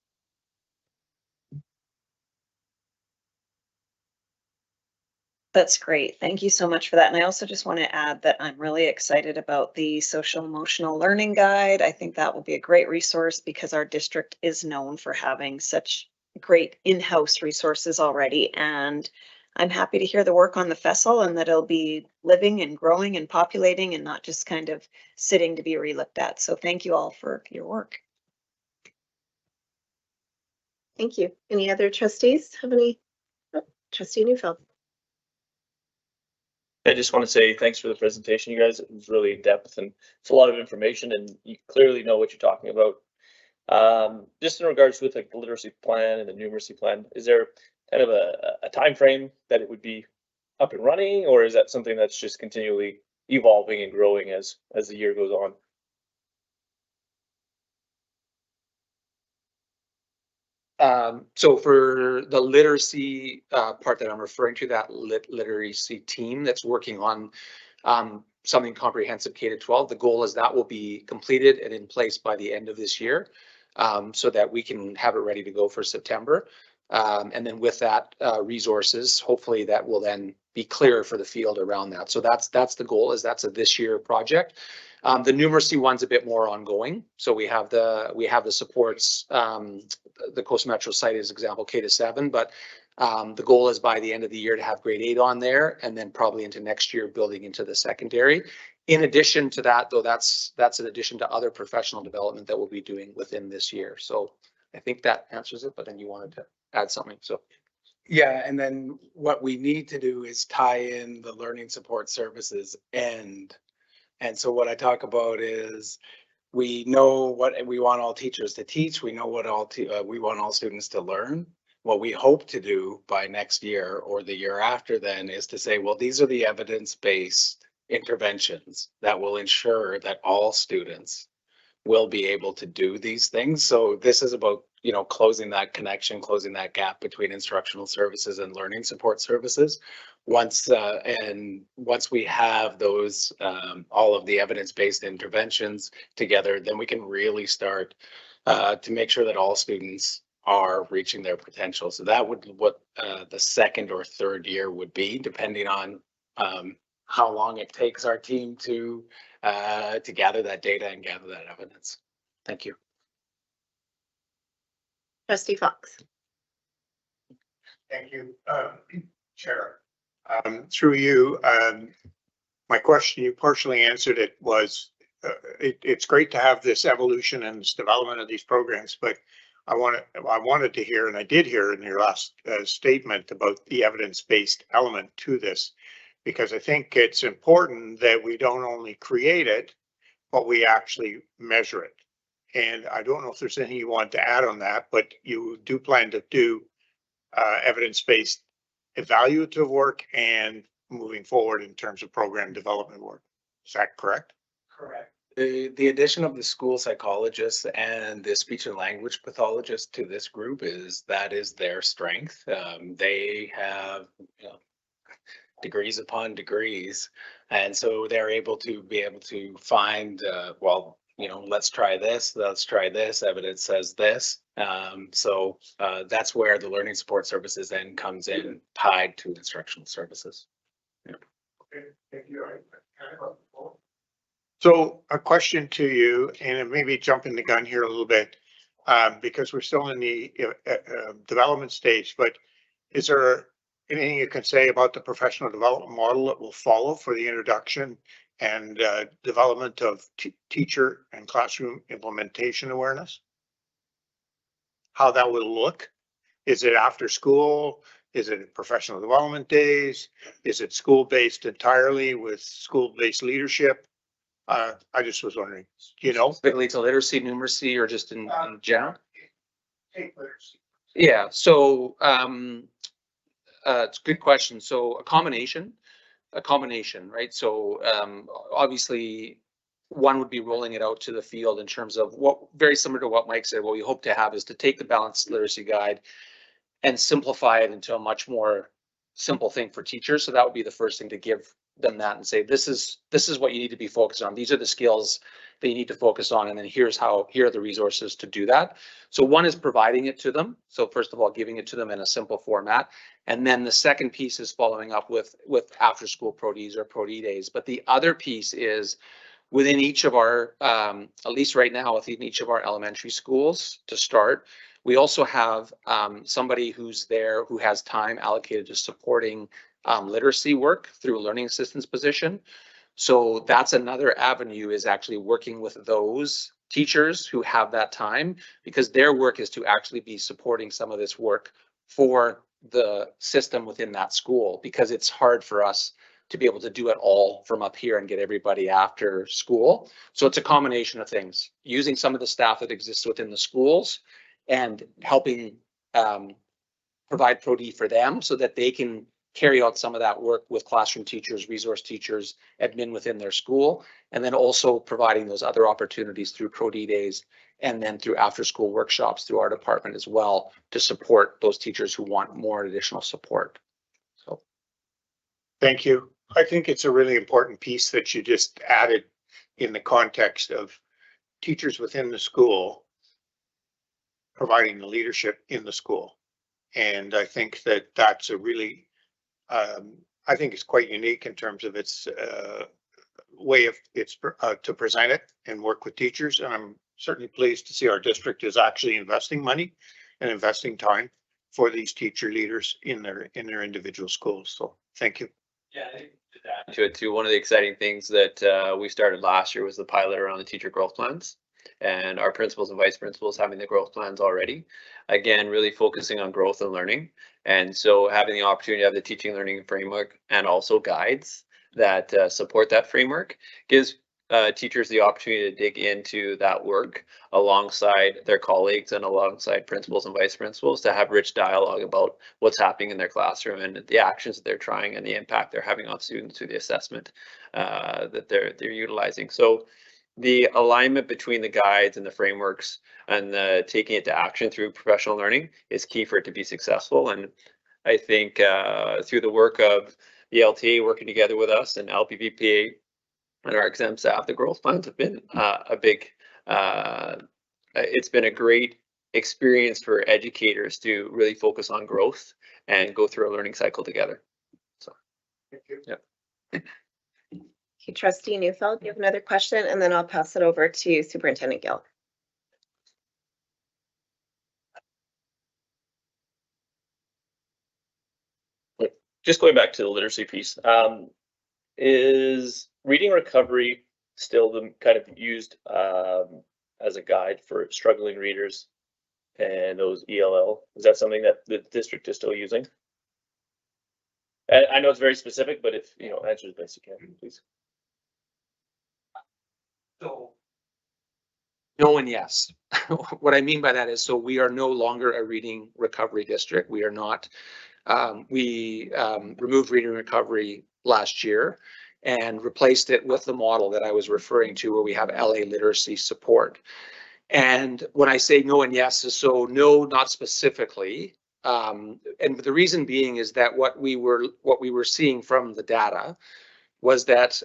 That's great. Thank you so much for that. And I also just want to add that I'm really excited about the social emotional learning guide. I think that will be a great resource because our district is known for having such great in-house resources already. And I'm happy to hear the work on the FESL and that it'll be living and growing and populating and not just kind of sitting to be relooked at. So thank you all for your work. Thank you. Any other trustees have any? Oh, Trustee Neufeld. I just want to say thanks for the presentation, you guys. It was really in depth and it's a lot of information, and you clearly know what you're talking about. Just in regards with like the literacy plan and the numeracy plan, is there kind of a time frame that it would be up and running, or is that something that's just continually evolving and growing as the year goes on? So for the literacy part that I'm referring to, that literacy team that's working on something comprehensive K-12, the goal is that will be completed and in place by the end of this year, so that we can have it ready to go for September. And then with that resources, hopefully that will then be clear for the field around that. So that's the goal, is that's a this year project. The numeracy one's a bit more ongoing. So we have the supports, the Coast Metro site is example K-7, but the goal is by the end of the year to have grade 8 on there, and then probably into next year building into the secondary. In addition to that, though, that's in addition to other professional development that we'll be doing within this year. So I think that answers it, but then you wanted to add something, so. Yeah, and then what we need to do is tie in the learning support services end. And so what I talk about is, we know what we want all teachers to teach. We know what we want all students to learn. What we hope to do by next year or the year after then is to say, well, these are the evidence-based interventions that will ensure that all students will be able to do these things. So this is about, you know, closing that connection, closing that gap between instructional services and learning support services. Once we have those, all of the evidence-based interventions together, then we can really start to make sure that all students are reaching their potential. So that would what the second or third year would be, depending on how long it takes our team to gather that data and gather that evidence. Thank you. Trustee Fox. Thank you, Chair. Through you, my question, you partially answered it, was it's great to have this evolution and this development of these programs, but I wanted to hear, and I did hear in your last statement about the evidence-based element to this, because I think it's important that we don't only create it, but we actually measure it. And I don't know if there's anything you want to add on that, but you do plan to do evidence-based evaluative work and moving forward in terms of program development work. Is that correct? Correct. The addition of the school psychologist and the speech and language pathologist to this group is their strength. They have, you know, degrees upon degrees, and so they're able to find, well, you know, let's try this, evidence says this. So that's where the learning support services then comes in, tied to instructional services. Yeah. Okay, thank you. So a question to you, and maybe jumping the gun here a little bit, because we're still in the development stage, but is there anything you can say about the professional development model that will follow for the introduction and development of teacher and classroom implementation awareness? How that will look? Is it after school? Is it professional development days? Is it school-based entirely with school-based leadership? I just was wondering, you know? Specifically to literacy, numeracy, or just in general? Take literacy. Yeah, so it's a good question. So a combination, right? So obviously one would be rolling it out to the field in terms of what, very similar to what Mike said, what we hope to have is to take the balanced literacy guide and simplify it into a much more simple thing for teachers. So that would be the first thing, to give them that and say, this is what you need to be focused on. These are the skills that you need to focus on. And then here are the resources to do that. So one is providing it to them. So first of all, giving it to them in a simple format. And then the second piece is following up with after school Pro-Ds or Pro-D days. But the other piece is within each of our, at least right now, within each of our elementary schools to start, we also have somebody who's there who has time allocated to supporting literacy work through a learning assistance position. So that's another avenue, is actually working with those teachers who have that time, because their work is to actually be supporting some of this work for the system within that school, because it's hard for us to be able to do it all from up here and get everybody after school. So it's a combination of things, using some of the staff that exists within the schools and helping provide Pro-D for them so that they can carry out some of that work with classroom teachers, resource teachers, admin within their school, and then also providing those other opportunities through Pro-D days and then through after-school workshops through our department as well to support those teachers who want more additional support. So. Thank you. I think it's a really important piece that you just added in the context of teachers within the school providing the leadership in the school. And I think that that's a really, I think it's quite unique in terms of its way of to present it and work with teachers. And I'm certainly pleased to see our district is actually investing money and investing time for these teacher leaders in their individual schools. So thank you. Yeah, I think to add to it too, one of the exciting things that we started last year was the pilot around the teacher growth plans, and our principals and vice principals having the growth plans already. Again, really focusing on growth and learning. And so having the opportunity to have the teaching learning framework and also guides that support that framework gives teachers the opportunity to dig into that work alongside their colleagues and alongside principals and vice principals to have rich dialogue about what's happening in their classroom and the actions that they're trying and the impact they're having on students through the assessment that they're utilizing. So the alignment between the guides and the frameworks and the taking it to action through professional learning is key for it to be successful. And I think through the work of the LTA working together with us and LPVPA and our exam staff, the growth plans have been a big, it's been a great experience for educators to really focus on growth and go through a learning cycle together. So, Thank you. Yeah. Okay, Trustee Neufeld, you have another question, and then I'll pass it over to Superintendent Gill. Just going back to the literacy piece, is reading recovery still the kind of used as a guide for struggling readers and those ELL? Is that something that the district is still using? And I know it's very specific, but if you know, answer as best you can, please. So. No and yes. What I mean by that is, so we are no longer a reading recovery district. We are not. We removed reading recovery last year and replaced it with the model that I was referring to, where we have LA literacy support. And when I say no and yes, is so no, not specifically. And the reason being is that what we were seeing from the data was that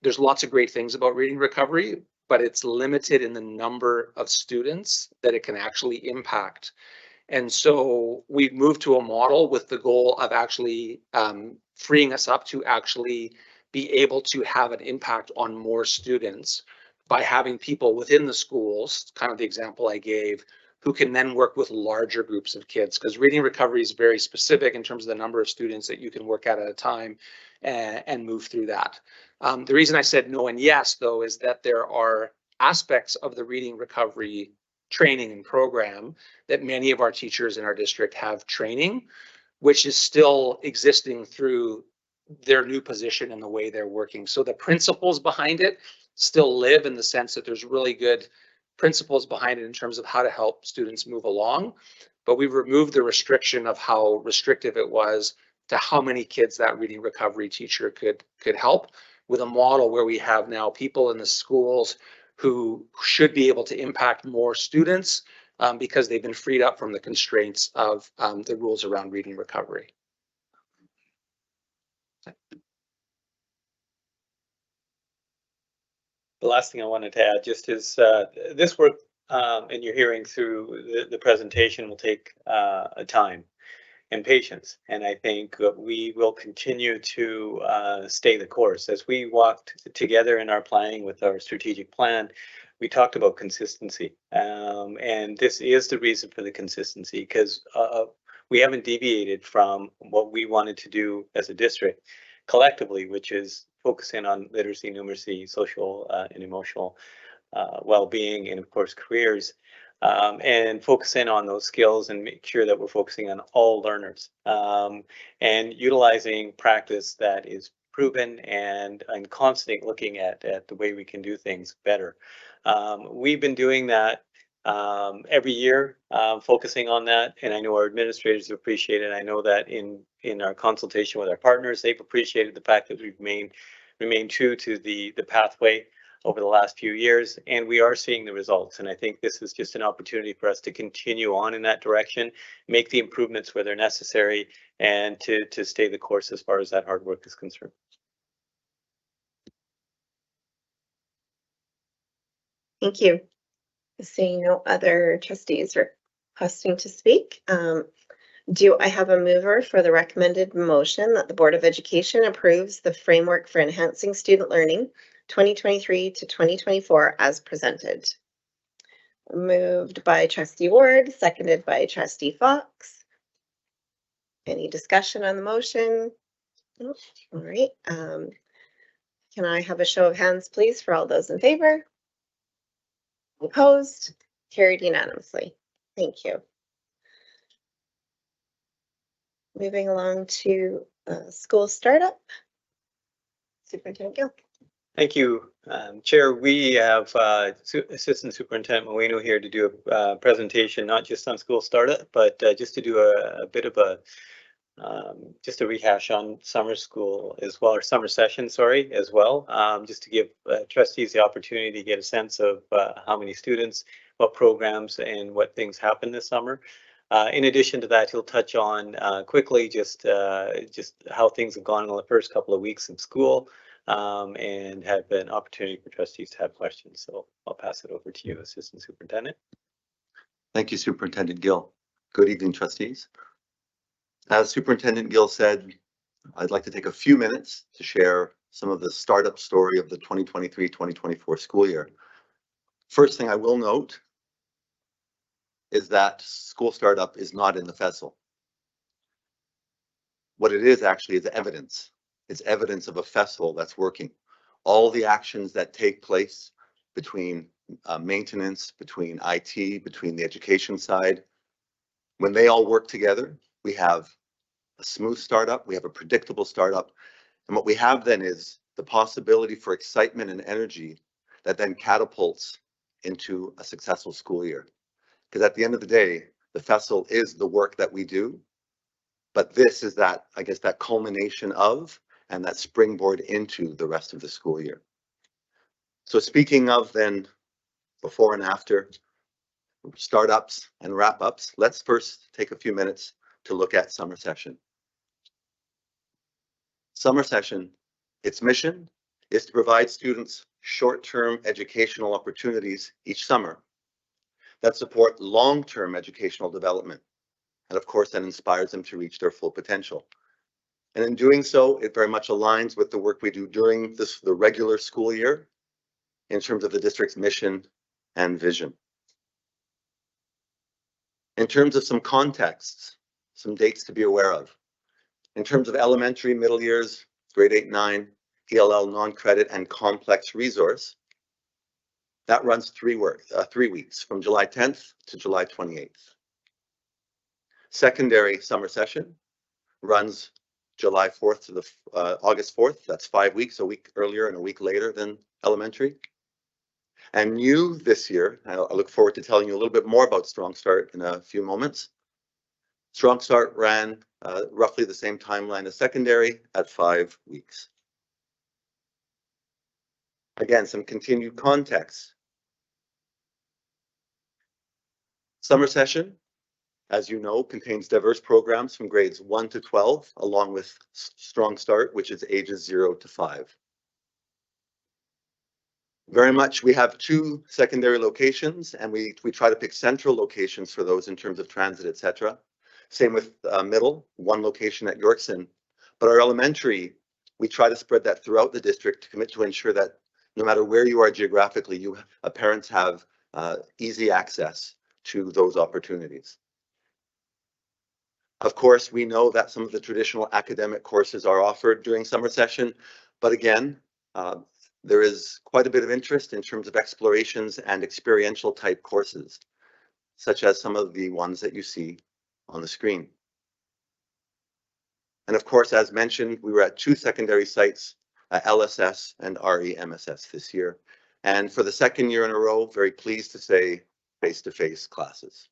there's lots of great things about reading recovery, but it's limited in the number of students that it can actually impact. And so we've moved to a model with the goal of actually freeing us up to actually be able to have an impact on more students by having people within the schools, kind of the example I gave, who can then work with larger groups of kids, because reading recovery is very specific in terms of the number of students that you can work at a time and move through that. The reason I said no and yes, though, is that there are aspects of the reading recovery training and program that many of our teachers in our district have training, which is still existing through their new position and the way they're working. So the principles behind it still live in the sense that there's really good principles behind it in terms of how to help students move along. But we've removed the restriction of how restrictive it was to how many kids that reading recovery teacher could help, with a model where we have now people in the schools who should be able to impact more students because they've been freed up from the constraints of the rules around reading recovery. The last thing I wanted to add just is this work and you're hearing through the presentation will take time and patience. And I think we will continue to stay the course. As we walked together in our planning with our strategic plan, we talked about consistency. And this is the reason for the consistency, because we haven't deviated from what we wanted to do as a district collectively, which is focusing on literacy, numeracy, social and emotional well-being, and of course careers, and focusing on those skills and make sure that we're focusing on all learners and utilizing practice that is proven and constantly looking at the way we can do things better. We've been doing that every year, focusing on that, and I know our administrators appreciate it. I know that in our consultation with our partners, they've appreciated the fact that we've remained true to the pathway over the last few years, and we are seeing the results. And I think this is just an opportunity for us to continue on in that direction, make the improvements where they're necessary, and to stay the course as far as that hard work is concerned. Thank you. Seeing no other trustees requesting to speak, do I have a mover for the recommended motion that the Board of Education approves the framework for enhancing student learning 2023 to 2024 as presented? Moved by trustee Ward, seconded by trustee Fox. Any discussion on the motion? Nope. All right. Can I have a show of hands, please, for all those in favor? Opposed? Carried unanimously. Thank you. Moving along to school startup. Superintendent Gill. Thank you, Chair. We have Assistant Superintendent Moeno here to do a presentation, not just on school startup, but just to do a bit of a just a rehash on summer school as well, or summer session, sorry, as well, just to give trustees the opportunity to get a sense of how many students, what programs, and what things happen this summer. In addition to that, he'll touch on quickly just how things have gone in the first couple of weeks of school, and have an opportunity for trustees to have questions. So I'll pass it over to you, Assistant Superintendent. Thank you, Superintendent Gill. Good evening, trustees. As Superintendent Gill said, I'd like to take a few minutes to share some of the startup story of the 2023-2024 school year. First thing I will note is that school startup is not in the FESL. What it is actually is evidence. It's evidence of a FESL that's working. All the actions that take place between maintenance, between IT, between the education side, when they all work together, we have a smooth startup, we have a predictable startup, and what we have then is the possibility for excitement and energy that then catapults into a successful school year. Because at the end of the day, the FESL is the work that we do, but this is that, I guess, that culmination of and that springboard into the rest of the school year. So speaking of then before and after startups and wrap-ups, let's first take a few minutes to look at summer session. Summer session, its mission is to provide students short-term educational opportunities each summer that support long-term educational development, and of course that inspires them to reach their full potential. And in doing so, it very much aligns with the work we do during the regular school year in terms of the district's mission and vision. In terms of some contexts, some dates to be aware of. In terms of elementary, middle years, grade 8, 9, ELL non-credit and complex resource, that runs 3 weeks from July 10th to July 28th. Secondary summer session runs July 4th to the August 4th. That's 5 weeks, a week earlier and a week later than elementary. And new this year, I look forward to telling you a little bit more about Strong Start in a few moments. Strong Start ran roughly the same timeline as secondary at 5 weeks. Again, some continued context. Summer session, as you know, contains diverse programs from grades 1 to 12, along with Strong Start, which is ages 0 to 5. Very much, we have 2 secondary locations, and we try to pick central locations for those in terms of transit, etc. Same with middle, 1 location at Yorkson. But our elementary, we try to spread that throughout the district to commit to ensure that no matter where you are geographically, parents have easy access to those opportunities. Of course, we know that some of the traditional academic courses are offered during summer session, but again, there is quite a bit of interest in terms of explorations and experiential type courses, such as some of the ones that you see on the screen. And of course, as mentioned, we were at 2 secondary sites, LSS and REMSS this year. And for the second year in a row, very pleased to say face-to-face classes.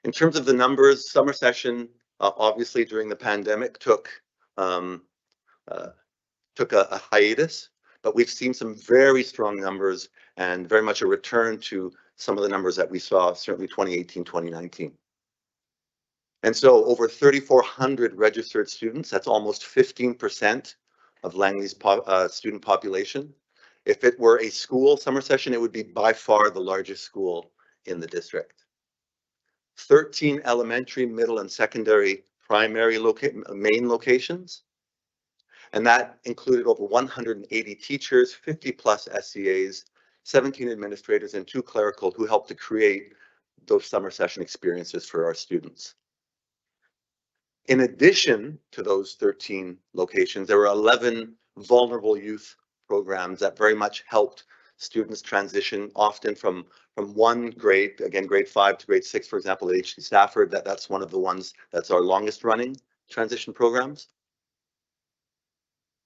In terms of the numbers, summer session, obviously during the pandemic took a hiatus, but we've seen some very strong numbers and very much a return to some of the numbers that we saw certainly 2018, 2019. And so over 3,400 registered students, that's almost 15% of Langley's student population. If it were a school summer session, it would be by far the largest school in the district. 13 elementary, middle, and secondary primary main locations. And that included over 180 teachers, 50 plus SCAs, 17 administrators, and 2 clerical who helped to create those summer session experiences for our students. In addition to those 13 locations, there were 11 vulnerable youth programs that very much helped students transition often from one grade, again, grade 5 to grade 6, for example, at HC Stafford, that's one of the ones that's our longest running transition programs.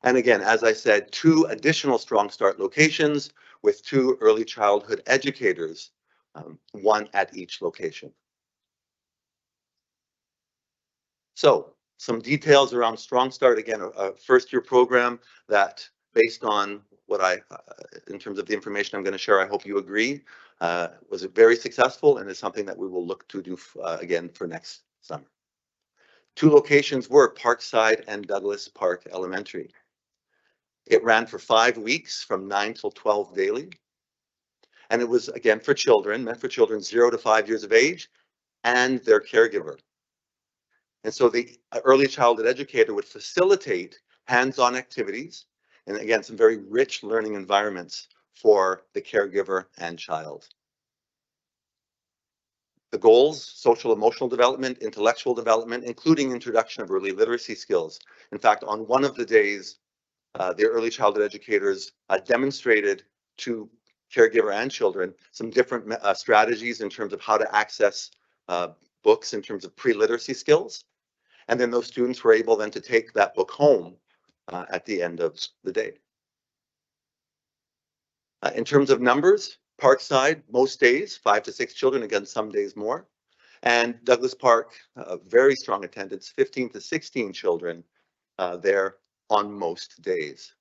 And again, as I said, 2 additional Strong Start locations with 2 early childhood educators, 1 at each location. So some details around Strong Start, again, a first-year program that based on what in terms of the information I'm going to share, I hope you agree, was very successful and is something that we will look to do again for next summer. 2 locations were Parkside and Douglas Park Elementary. It ran for 5 weeks from 9 till 12 daily. And it was, again, for children, meant for children 0 to 5 years of age and their caregiver. And so the early childhood educator would facilitate hands-on activities and again, some very rich learning environments for the caregiver and child. The goals: social emotional development, intellectual development, including introduction of early literacy skills. In fact, on one of the days, the early childhood educators demonstrated to caregiver and children some different strategies in terms of how to access books in terms of pre-literacy skills. And then those students were able then to take that book home at the end of the day. In terms of numbers, Parkside, most days, 5 to 6 children, again, some days more. And Douglas Park, very strong attendance, 15 to 16 children there on most days.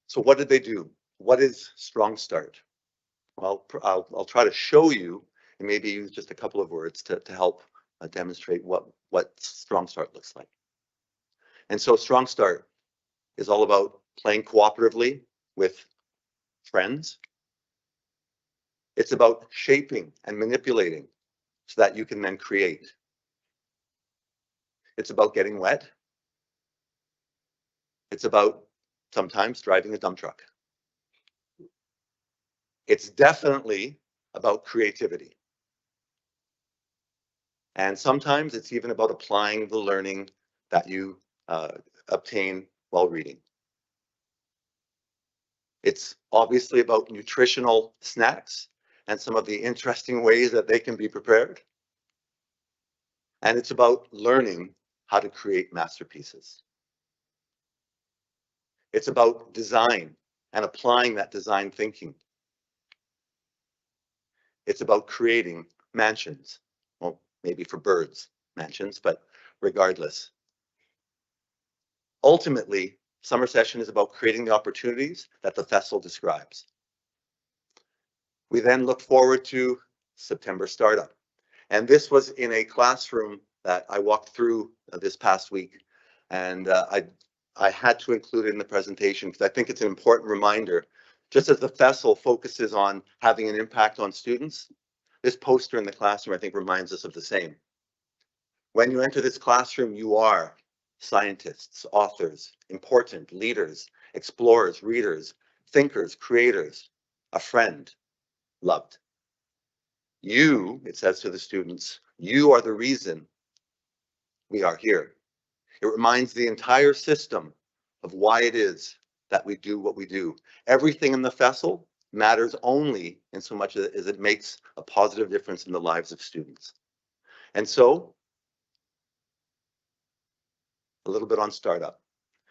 So what did they do? What is Strong Start? Well, I'll try to show you and maybe use just a couple of words to help demonstrate what Strong Start looks like. And so Strong Start is all about playing cooperatively with friends. It's about shaping and manipulating so that you can then create. It's about getting wet. It's about sometimes driving a dump truck. It's definitely about creativity. And sometimes it's even about applying the learning that you obtain while reading. It's obviously about nutritional snacks and some of the interesting ways that they can be prepared. And it's about learning how to create masterpieces. It's about design and applying that design thinking. It's about creating mansions. Well, maybe for birds, mansions, but regardless. Ultimately, summer session is about creating the opportunities that the FESL describes. We then look forward to September startup. And this was in a classroom that I walked through this past week. And I had to include it in the presentation because I think it's an important reminder. Just as the FESL focuses on having an impact on students, this poster in the classroom, I think, reminds us of the same. When you enter this classroom, you are scientists, authors, important leaders, explorers, readers, thinkers, creators, a friend, loved. You, it says to the students, you are the reason we are here. It reminds the entire system of why it is that we do what we do. Everything in the FESL matters only in so much as it makes a positive difference in the lives of students. And so a little bit on startup.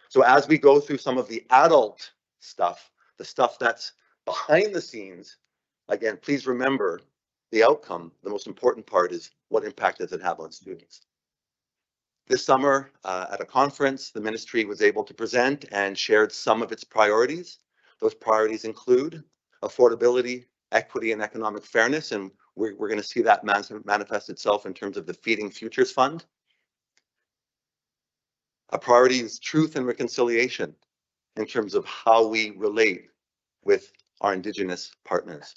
So as we go through some of the adult stuff, the stuff that's behind the scenes, again, please remember the outcome. The most important part is what impact does it have on students. This summer at a conference, the ministry was able to present and shared some of its priorities. Those priorities include affordability, equity, and economic fairness. And we're going to see that manifest itself in terms of the Feeding Futures Fund. A priority is truth and reconciliation in terms of how we relate with our Indigenous partners.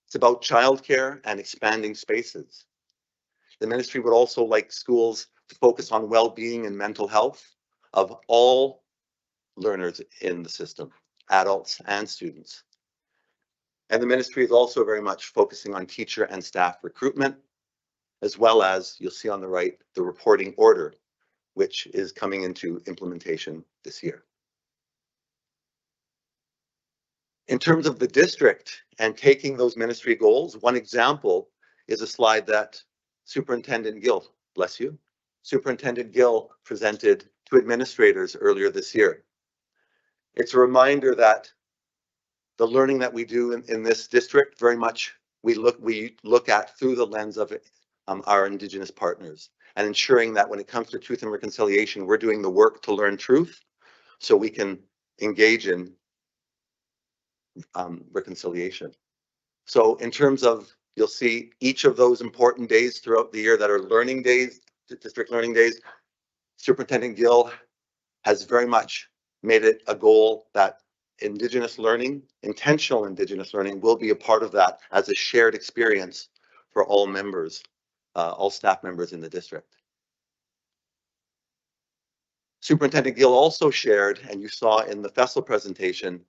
It's about childcare and expanding spaces. The ministry would also like schools to focus on well-being and mental health of all learners in the system, adults and students. And the ministry is also very much focusing on teacher and staff recruitment, as well as, you'll see on the right, the reporting order, which is coming into implementation this year. In terms of the district and taking those ministry goals, one example is a slide that Superintendent Gill, bless you, Superintendent Gill presented to administrators earlier this year. It's a reminder that the learning that we do in this district, very much we look at through the lens of our Indigenous partners, and ensuring that when it comes to truth and reconciliation, we're doing the work to learn truth so we can engage in reconciliation. So in terms of, you'll see each of those important days throughout the year that are learning days, district learning days, Superintendent Gill has very much made it a goal that Indigenous learning, intentional Indigenous learning, will be a part of that as a shared experience for all members, all staff members in the district. Superintendent Gill also shared, and you saw in the FESL presentation,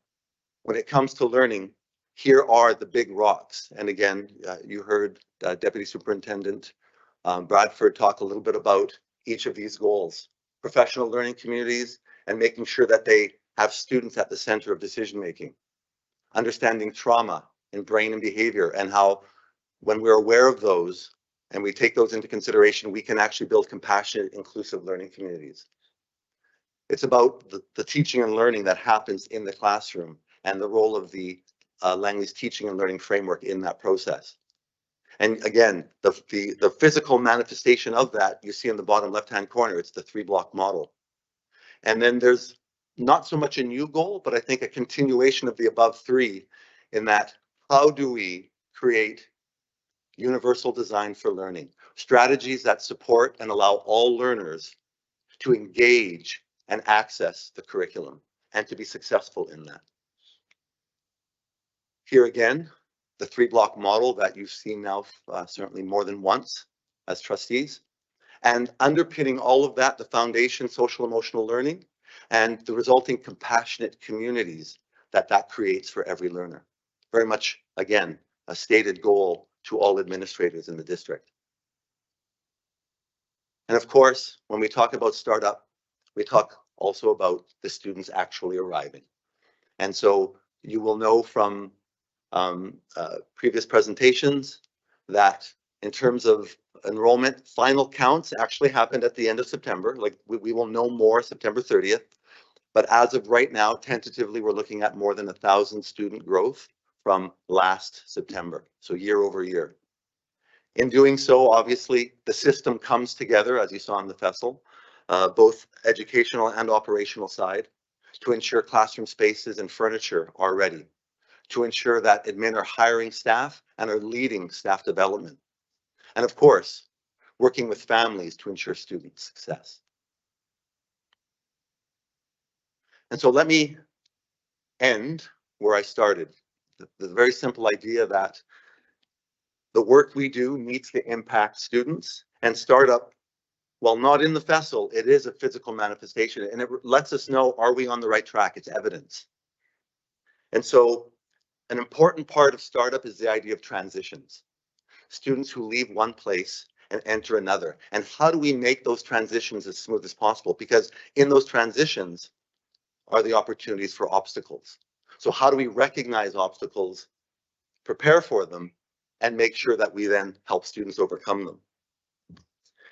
when it comes to learning, here are the big rocks. And again, you heard Deputy Superintendent Bradford talk a little bit about each of these goals. Professional learning communities and making sure that they have students at the center of decision making. Understanding trauma in brain and behavior, and how when we're aware of those and we take those into consideration, we can actually build compassionate, inclusive learning communities. It's about the teaching and learning that happens in the classroom and the role of the Langley's teaching and learning framework in that process. And again, the physical manifestation of that you see in the bottom left-hand corner, it's the 3-block model. And then there's not so much a new goal, but I think a continuation of the above 3 in that, how do we create universal design for learning, strategies that support and allow all learners to engage and access the curriculum and to be successful in that. Here again, the 3-block model that you've seen now certainly more than once as trustees, and underpinning all of that, the foundation, social emotional learning, and the resulting compassionate communities that creates for every learner. Very much, again, a stated goal to all administrators in the district. And of course, when we talk about startup, we talk also about the students actually arriving. And so you will know from previous presentations that in terms of enrollment, final counts actually happened at the end of September. Like we will know more September 30th. But as of right now, tentatively, we're looking at more than 1,000 student growth from last September, so year over year. In doing so, obviously, the system comes together, as you saw in the FESL, both educational and operational side, to ensure classroom spaces and furniture are ready, to ensure that admin are hiring staff and are leading staff development. And of course, working with families to ensure student success. And so let me end where I started. The very simple idea that the work we do needs to impact students, and startup, while not in the FESL, it is a physical manifestation, and it lets us know, are we on the right track? It's evidence. And so an important part of startup is the idea of transitions. Students who leave one place and enter another. And how do we make those transitions as smooth as possible? Because in those transitions are the opportunities for obstacles. So how do we recognize obstacles, prepare for them, and make sure that we then help students overcome them?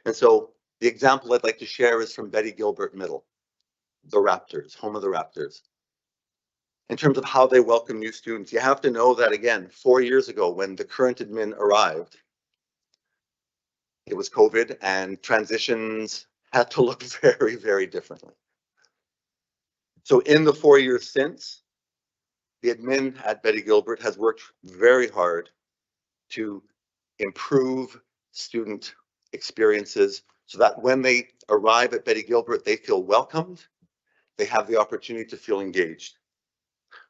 And so the example I'd like to share is from Betty Gilbert Middle, the Raptors, home of the Raptors. In terms of how they welcome new students, you have to know that, again, 4 years ago when the current admin arrived, it was COVID and transitions had to look very, very differently. So in the 4 years since, the admin at Betty Gilbert has worked very hard to improve student experiences so that when they arrive at Betty Gilbert, they feel welcomed, they have the opportunity to feel engaged.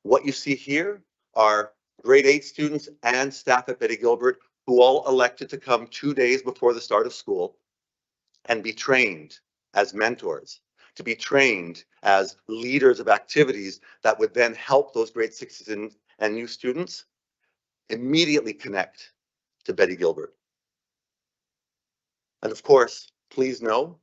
What you see here are grade 8 students and staff at Betty Gilbert who all elected to come 2 days before the start of school and be trained as mentors, to be trained as leaders of activities that would then help those grade 6s and new students immediately connect to Betty Gilbert. And of course, please know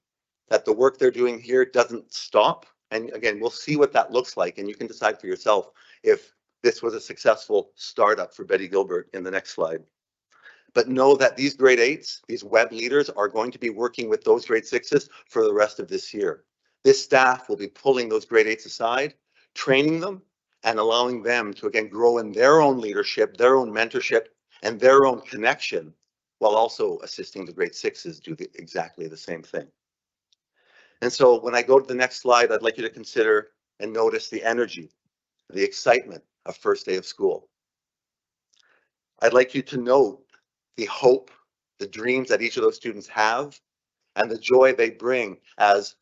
that the work they're doing here doesn't stop. And again, we'll see what that looks like, and you can decide for yourself if this was a successful startup for Betty Gilbert in the next slide. But know that these grade 8s, these web leaders, are going to be working with those grade 6s for the rest of this year. This staff will be pulling those grade 8s aside, training them, and allowing them to, again, grow in their own leadership, their own mentorship, and their own connection, while also assisting the grade 6s do exactly the same thing. And so when I go to the next slide, I'd like you to consider and notice the energy, the excitement of first day of school. I'd like you to note the hope, the dreams that each of those students have, and the joy they bring as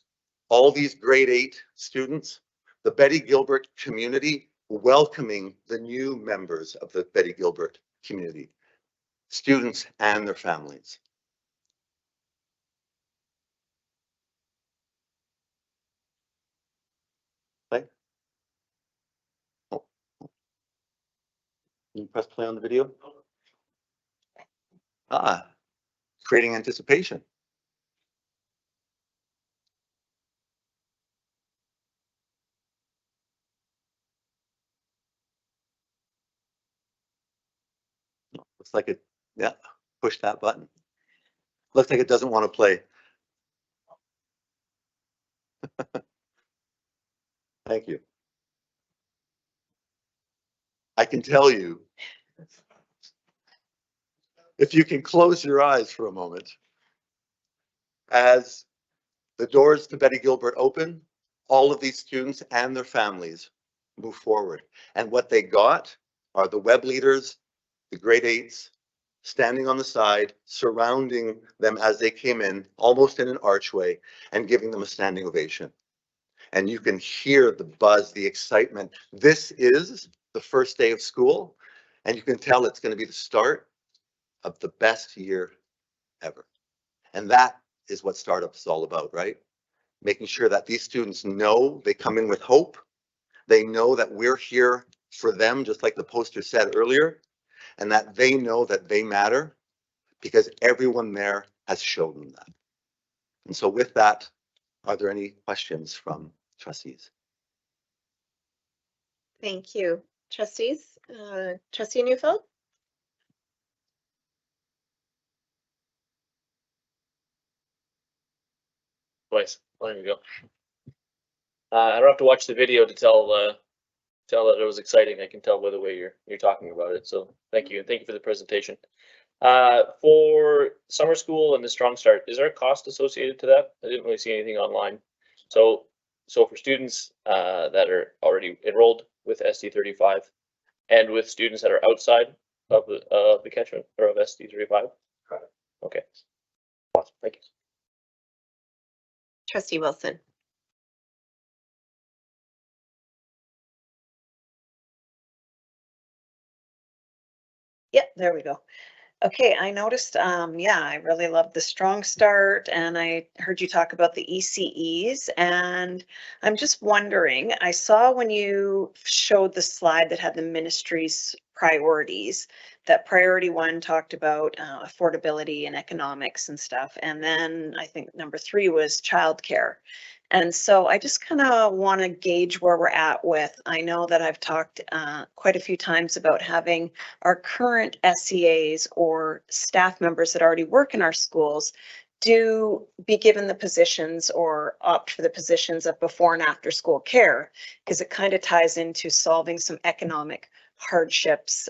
all these grade 8 students, the Betty Gilbert community welcoming the new members of the Betty Gilbert community, students and their families. Play. Oh. Can you press play on the video? Creating anticipation. Looks like it, yeah, push that button. Looks like it doesn't want to play. Thank you. I can tell you, if you can close your eyes for a moment, as the doors to Betty Gilbert open, all of these students and their families move forward. And what they got are the web leaders, the grade 8s, standing on the side, surrounding them as they came in, almost in an archway, and giving them a standing ovation. And you can hear the buzz, the excitement. This is the first day of school, and you can tell it's going to be the start of the best year ever. And that is what startup is all about, right? Making sure that these students know they come in with hope. They know that we're here for them, just like the poster said earlier, and that they know that they matter because everyone there has shown them that. And so with that, are there any questions from trustees? Thank you, trustees. Trustee Neufeld? Twice. There you go. I don't have to watch the video to tell that it was exciting. I can tell by the way you're talking about it. So thank you, and thank you for the presentation. For summer school and the Strong Start, is there a cost associated to that? I didn't really see anything online. So for students that are already enrolled with SD35 and with students that are outside of the catchment or of SD35. Okay. Awesome. Thank you. Trustee Wilson? Yep, there we go. Okay, I noticed, yeah, I really love the Strong Start, and I heard you talk about the ECEs, and I'm just wondering, I saw when you showed the slide that had the ministry's priorities, that priority 1 talked about affordability and economics and stuff, and then I think number 3 was childcare. And so I just kind of want to gauge where we're at with, I know that I've talked quite a few times about having our current SEAs or staff members that already work in our schools be given the positions or opt for the positions of before and after school care, because it kind of ties into solving some economic hardships.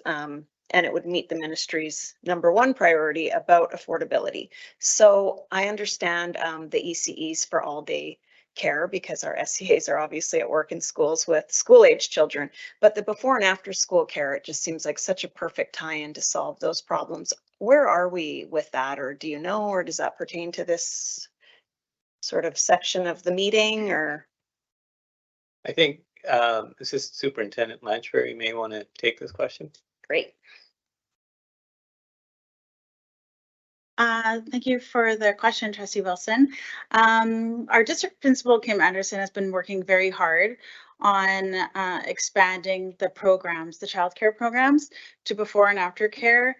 And it would meet the ministry's #1 priority about affordability. So I understand the ECEs for all day care because our SCAs are obviously at work in schools with school age children, but the before and after school care, it just seems like such a perfect tie-in to solve those problems. Where are we with that, or do you know, or does that pertain to this sort of section of the meeting, or? I think Assistant Superintendent Lanchbury may want to take this question. Great. Thank you for the question, Trustee Wilson. Our district principal, Kim Anderson, has been working very hard on expanding the programs, the childcare programs, to before and after care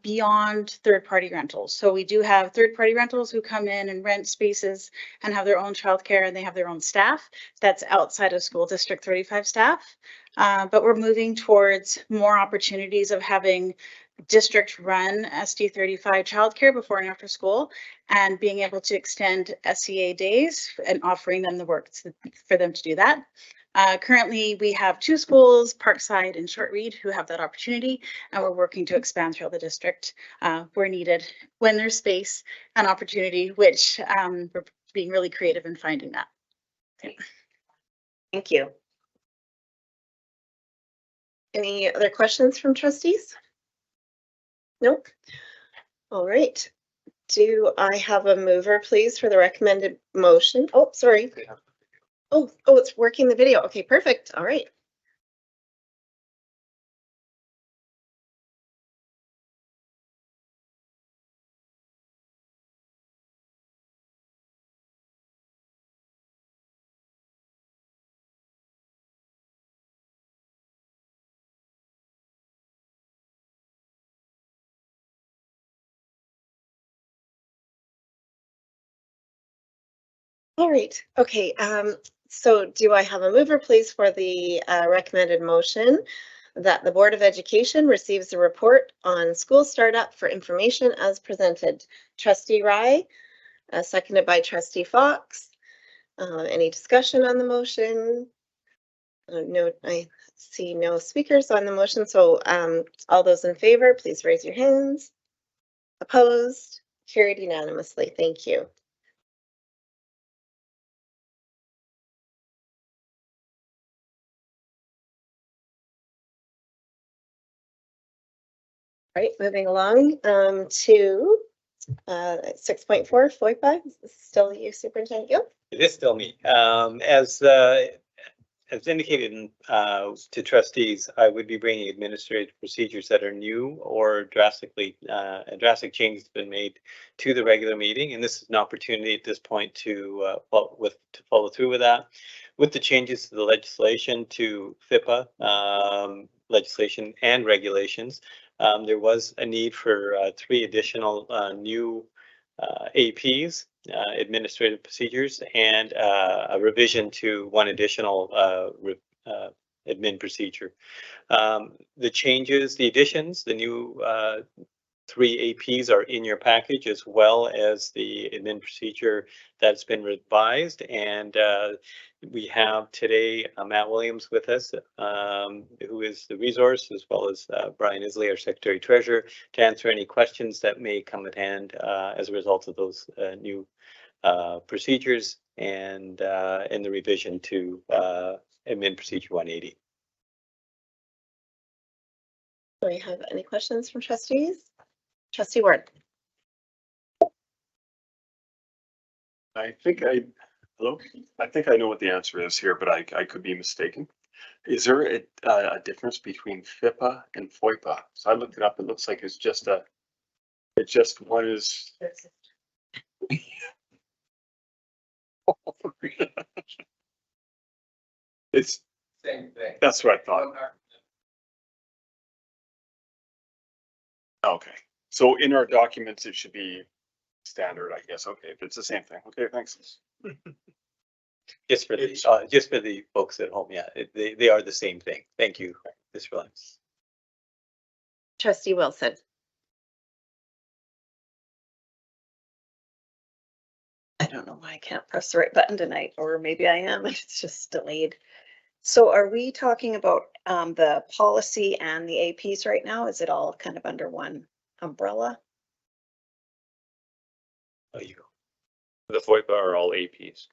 beyond third-party rentals. So we do have third-party rentals who come in and rent spaces and have their own childcare, and they have their own staff that's outside of school district 35 staff. But we're moving towards more opportunities of having district run SD35 childcare before and after school, and being able to extend SEA days and offering them the work for them to do that. Currently, we have 2 schools, Parkside and Short Reed, who have that opportunity, and we're working to expand throughout the district where needed, when there's space and opportunity, which we're being really creative in finding that. Thank you. Any other questions from trustees? Nope. All right. Do I have a mover, please, for the recommended motion? Oh, sorry. Oh, it's working the video. Okay, perfect. All right. All right. Okay. So do I have a mover, please, for the recommended motion that the Board of Education receives a report on school startup for information as presented? Trustee Rye, seconded by Trustee Fox. Any discussion on the motion? No, I see no speakers on the motion. So all those in favor, please raise your hands. Opposed? Carried unanimously. Thank you. Right, moving along to 6.4 FOIPA. Is this still you, Superintendent Gill? It is still me. As indicated to trustees, I would be bringing administrative procedures that are new or a drastic change has been made to the regular meeting. And this is an opportunity at this point to follow through with that. With the changes to the legislation to FIPA legislation and regulations, there was a need for 3 additional new APs, administrative procedures, and a revision to 1 additional admin procedure. The changes, the additions, the new 3 APs are in your package, as well as the admin procedure that's been revised. And we have today Matt Williams with us, who is the resource, as well as Brian Isley, our Secretary Treasurer, to answer any questions that may come at hand as a result of those new procedures and in the revision to admin procedure 180. Do we have any questions from trustees? Trustee Ward. I think I know what the answer is here, but I could be mistaken. Is there a difference between FIPA and FOIPA? So I looked it up. It looks like it's just one is. It's same thing. That's what I thought. Okay, so in our documents, it should be standard, I guess. Okay, if it's the same thing. Okay, thanks. Just for the folks at home, yeah, they are the same thing. Thank you, Ms. Williams. Trustee Wilson. I can't press the right button tonight, or maybe I am, it's just delayed. So are we talking about the policy and the APs right now? Is it all kind of under one umbrella? The FOIPA are all APs.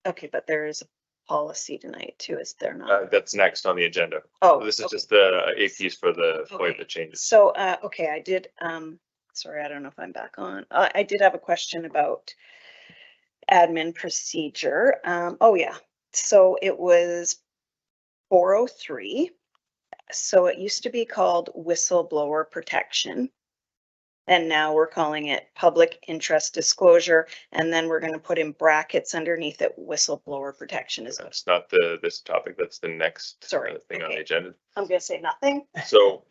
Okay, but there is a policy tonight too, is there not? That's next on the agenda. Oh, This is okay. just the APs for the Okay. FOIPA changes. So, okay, I did, sorry, I don't know if I'm back on. I did have a question about admin procedure. Oh yeah, so it was 403. So it used to be called whistleblower protection. And now we're calling it public interest disclosure. And then we're going to put in brackets underneath it, whistleblower protection is, That's not this topic, that's the next Sorry, thing on the okay. agenda. I'm going to say nothing. So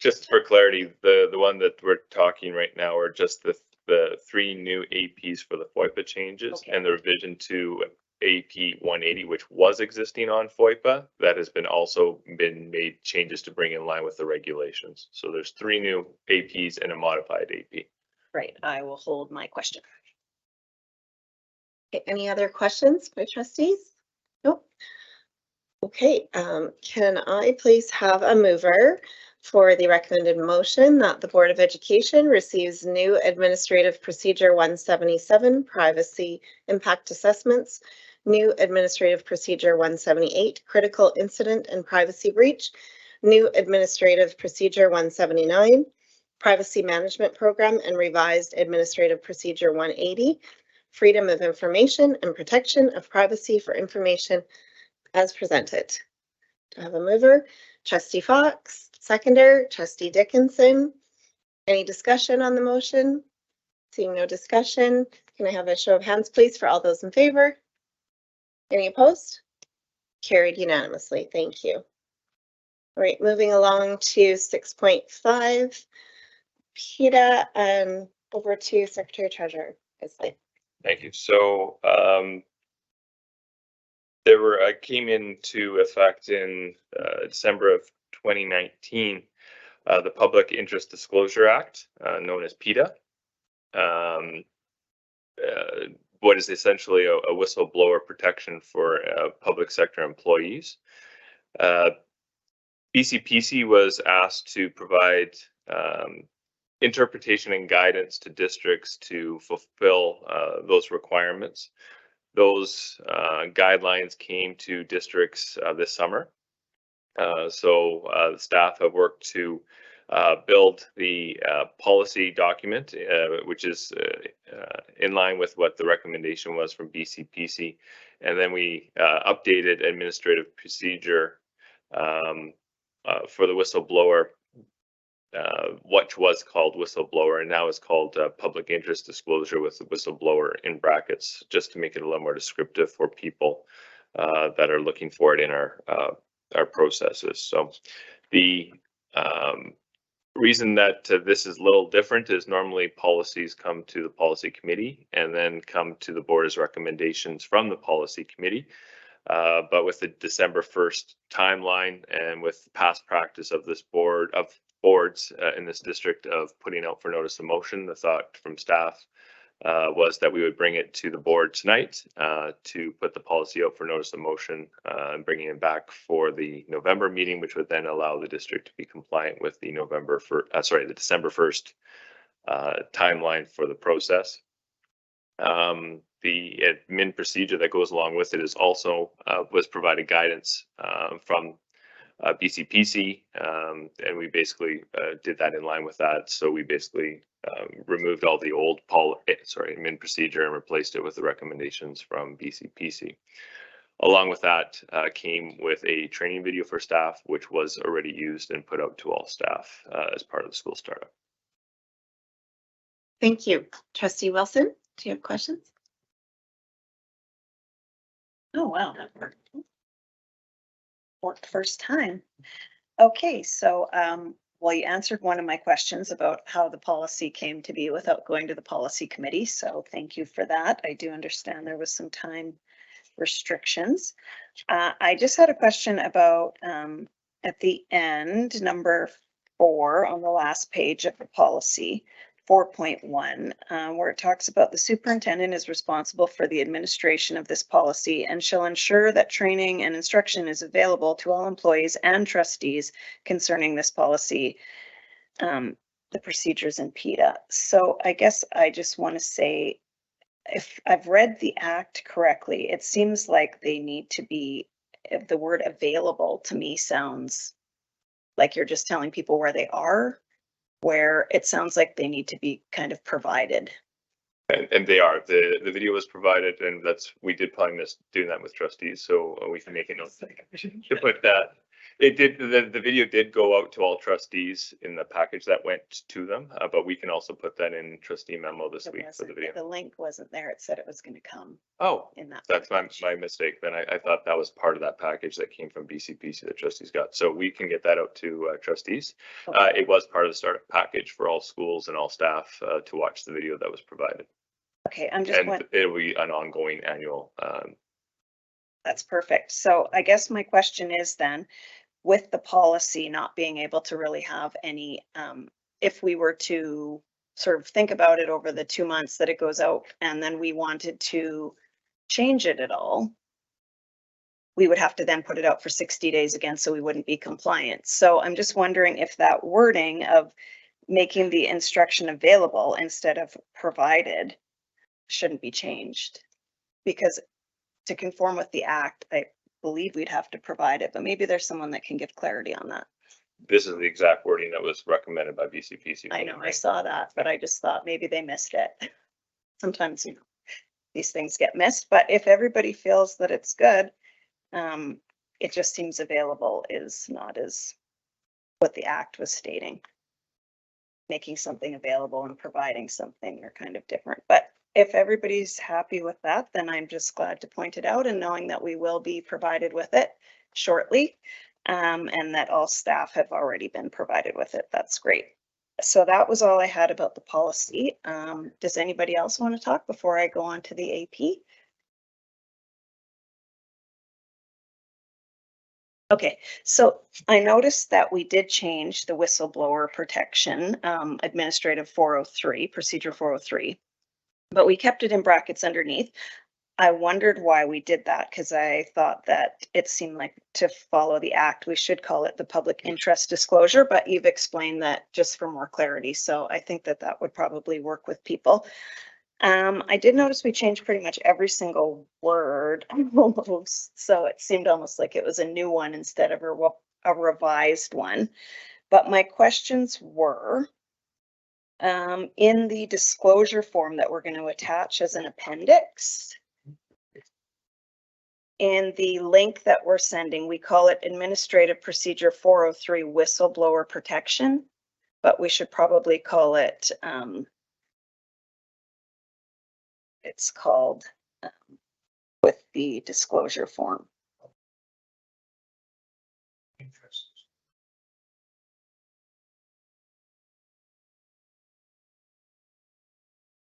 just for clarity, the one that we're talking right now are just the 3 new APs for the FOIPA changes Okay. and the revision to AP 180, which was existing on FOIPA, that has also been made changes to bring in line with the regulations. So there's 3 new APs and a modified AP. Right, I will hold my question. Okay, any other questions by trustees? Nope. Okay, can I please have a mover for the recommended motion that the Board of Education receives new Administrative Procedure 177 Privacy Impact Assessments, new Administrative Procedure 178 Critical Incident and Privacy Breach, new Administrative Procedure 179 Privacy Management Program, and revised Administrative Procedure 180 Freedom of Information and Protection of Privacy for Information as presented. Do I have a mover? Trustee Fox, seconder, Trustee Dickinson. Any discussion on the motion? Seeing no discussion, can I have a show of hands, please, for all those in favor? Any opposed? Carried unanimously. Thank you. All right, moving along to 6.5. PETA, and over to Secretary Treasurer Isley. Thank you. So there were, I came into effect in December of 2019, the Public Interest Disclosure Act, known as PETA. What is essentially a whistleblower protection for public sector employees. BCPC was asked to provide interpretation and guidance to districts to fulfill those requirements. Those guidelines came to districts this summer. So the staff have worked to build the policy document, which is in line with what the recommendation was from BCPC. And then we updated administrative procedure for the whistleblower, which was called whistleblower and now is called public interest disclosure with the whistleblower in brackets, just to make it a little more descriptive for people that are looking for it in our processes. So the reason that this is a little different is normally policies come to the policy committee and then come to the board as recommendations from the policy committee. But with the December 1st timeline and with past practice of this boards in this district of putting out for notice of motion, the thought from staff was that we would bring it to the board tonight to put the policy out for notice of motion and bringing it back for the November meeting, which would then allow the district to be compliant with the the December 1st timeline for the process. The admin procedure that goes along with it is also was provided guidance from BCPC, and we basically did that in line with that. So we basically removed all the old admin procedure and replaced it with the recommendations from BCPC. Along with that came with a training video for staff, which was already used and put out to all staff as part of the school startup. Thank you. Trustee Wilson, do you have questions? Oh, wow. That worked first time. Okay, so, well, you answered one of my questions about how the policy came to be without going to the policy committee. So thank you for that. I do understand there was some time restrictions. I just had a question about, at the end, number 4 on the last page of the policy, 4.1, where it talks about the superintendent is responsible for the administration of this policy and shall ensure that training and instruction is available to all employees and trustees concerning this policy, the procedures in PETA. So I guess I just want to say, if I've read the act correctly, it seems like they need to be, if the word available to me sounds like you're just telling people where they are, where it sounds like they need to be kind of provided. And they are, the video was provided, and we did plan this, doing that with trustees, so we can make a note to put that. It did, the video did go out to all trustees in the package that went to them, but we can also put that in trustee memo this week for the video. The link wasn't there. It said it was going to come Oh, in that. that's package. my mistake. Then I thought that was part of that package that came from BCPC that trustees got. So we can get that out to trustees. Okay. It was part of the startup package for all schools and all staff to watch the video that was provided. Okay, I'm just And it'll be an ongoing annual. That's perfect. So I guess my question is then, with the policy not being able to really have any, if we were to sort of think about it over the 2 months that it goes out and then we wanted to change it at all, we would have to then put it out for 60 days again, so we wouldn't be compliant. So I'm just wondering if that wording of making the instruction available instead of provided shouldn't be changed. Because to conform with the act, I believe we'd have to provide it, but maybe there's someone that can give clarity on that. This is the exact wording that was recommended by BCPC. I know, I saw that, but I just thought maybe they missed it. Sometimes, you know, these things get missed, but if everybody feels that it's good, it just seems available is not as what the act was stating. Making something available and providing something are kind of different, but if everybody's happy with that, then I'm just glad to point it out, and knowing that we will be provided with it shortly, and that all staff have already been provided with it. That's great. So that was all I had about the policy. Does anybody else want to talk before I go on to the AP? Okay, so I noticed that we did change the whistleblower protection, administrative 403, procedure 403. But we kept it in brackets underneath. I wondered why we did that, because I thought that it seemed like to follow the act, we should call it the public interest disclosure, but you've explained that just for more clarity. So I think that that would probably work with people. I did notice we changed pretty much every single word almost. So it seemed almost like it was a new one instead of a revised one. But my questions were, in the disclosure form that we're going to attach as an appendix, in the link that we're sending, we call it Administrative Procedure 403 Whistleblower Protection, but we should probably call it, it's called with the disclosure form.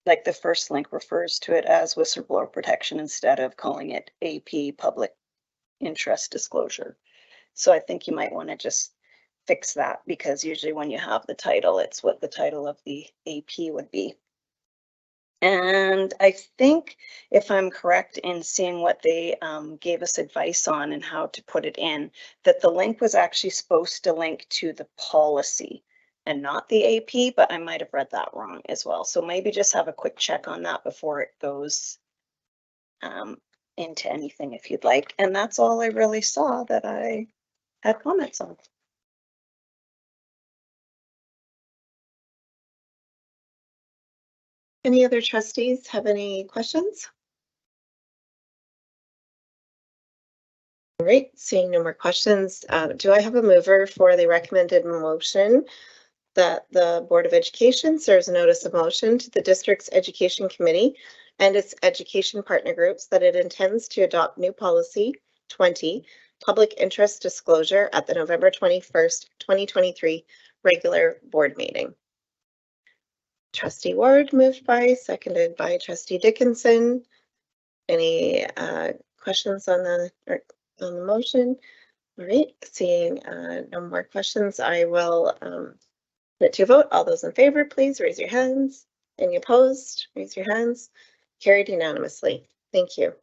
Like the first link refers to it as whistleblower protection instead of calling it AP public interest disclosure. So I think you might want to just fix that, because usually when you have the title, it's what the title of the AP would be. And I think if I'm correct in seeing what they gave us advice on and how to put it in, that the link was actually supposed to link to the policy and not the AP, but I might have read that wrong as well. So maybe just have a quick check on that before it goes into anything if you'd like. And that's all I really saw that I had comments on. Any other trustees have any questions? All right, seeing no more questions, do I have a mover for the recommended motion that the Board of Education serves a notice of motion to the district's education committee and its education partner groups that it intends to adopt new policy 20, public interest disclosure, at the November 21st, 2023 regular board meeting? Trustee Ward moved by, seconded by Trustee Dickinson. Any questions on the motion? All right, seeing no more questions, I will Put it to a vote. All those in favor, please raise your hands. Any opposed? Raise your hands. Carried unanimously. Thank you.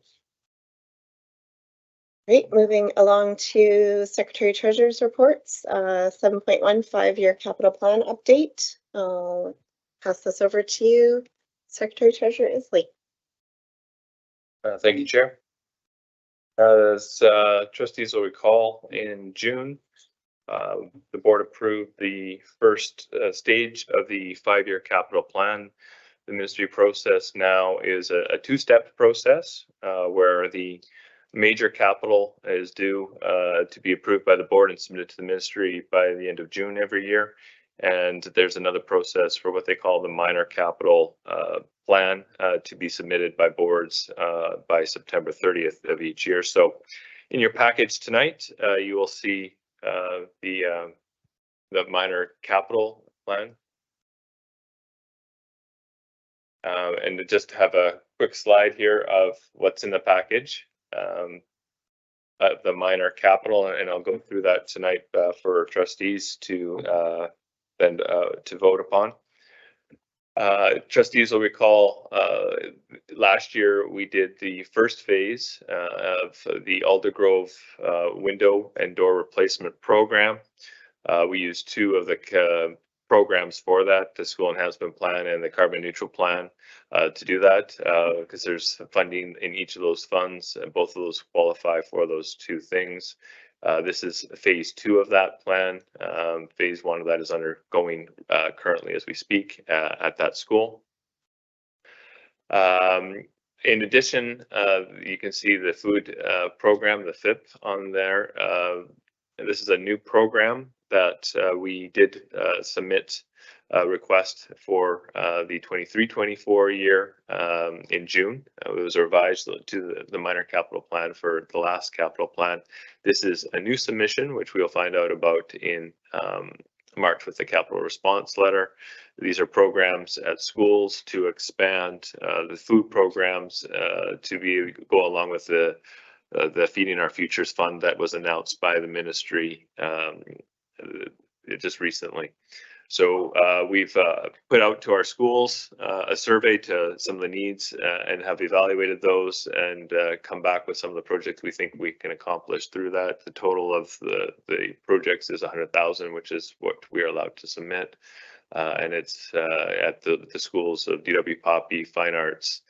Great, moving along to Secretary Treasurer's reports, 7.1 5-year capital plan update. I'll pass this over to you, Secretary Treasurer Isley. Thank you, Chair. As trustees will recall, in June, the board approved the first stage of the 5-year capital plan. The ministry process now is a two-step process where the major capital is due to be approved by the board and submitted to the ministry by the end of June every year. And there's another process for what they call the minor capital plan to be submitted by boards by September 30th of each year. So in your package tonight, you will see the minor capital plan. And just have a quick slide here of what's in the package. The minor capital, and I'll go through that tonight for trustees to then to vote upon. Trustees will recall last year we did the first phase of the Aldergrove window and door replacement program. We used two of the programs for that, the school enhancement plan and the carbon neutral plan, to do that because there's funding in each of those funds and both of those qualify for those two things. This is phase 2 of that plan. Phase 1 of that is undergoing currently as we speak at that school. In addition, you can see the food program, the FIP on there. This is a new program that we did submit a request for the 23-24 year in June. It was revised to the minor capital plan for the last capital plan. This is a new submission, which we'll find out about in March with the capital response letter. These are programs at schools to expand the food programs to go along with the Feeding Our Futures Fund that was announced by the ministry just recently. So we've put out to our schools a survey to some of the needs and have evaluated those and come back with some of the projects we think we can accomplish through that. The total of the projects is 100,000, which is what we are allowed to submit. And it's at the schools of DW Poppy, Fine Arts,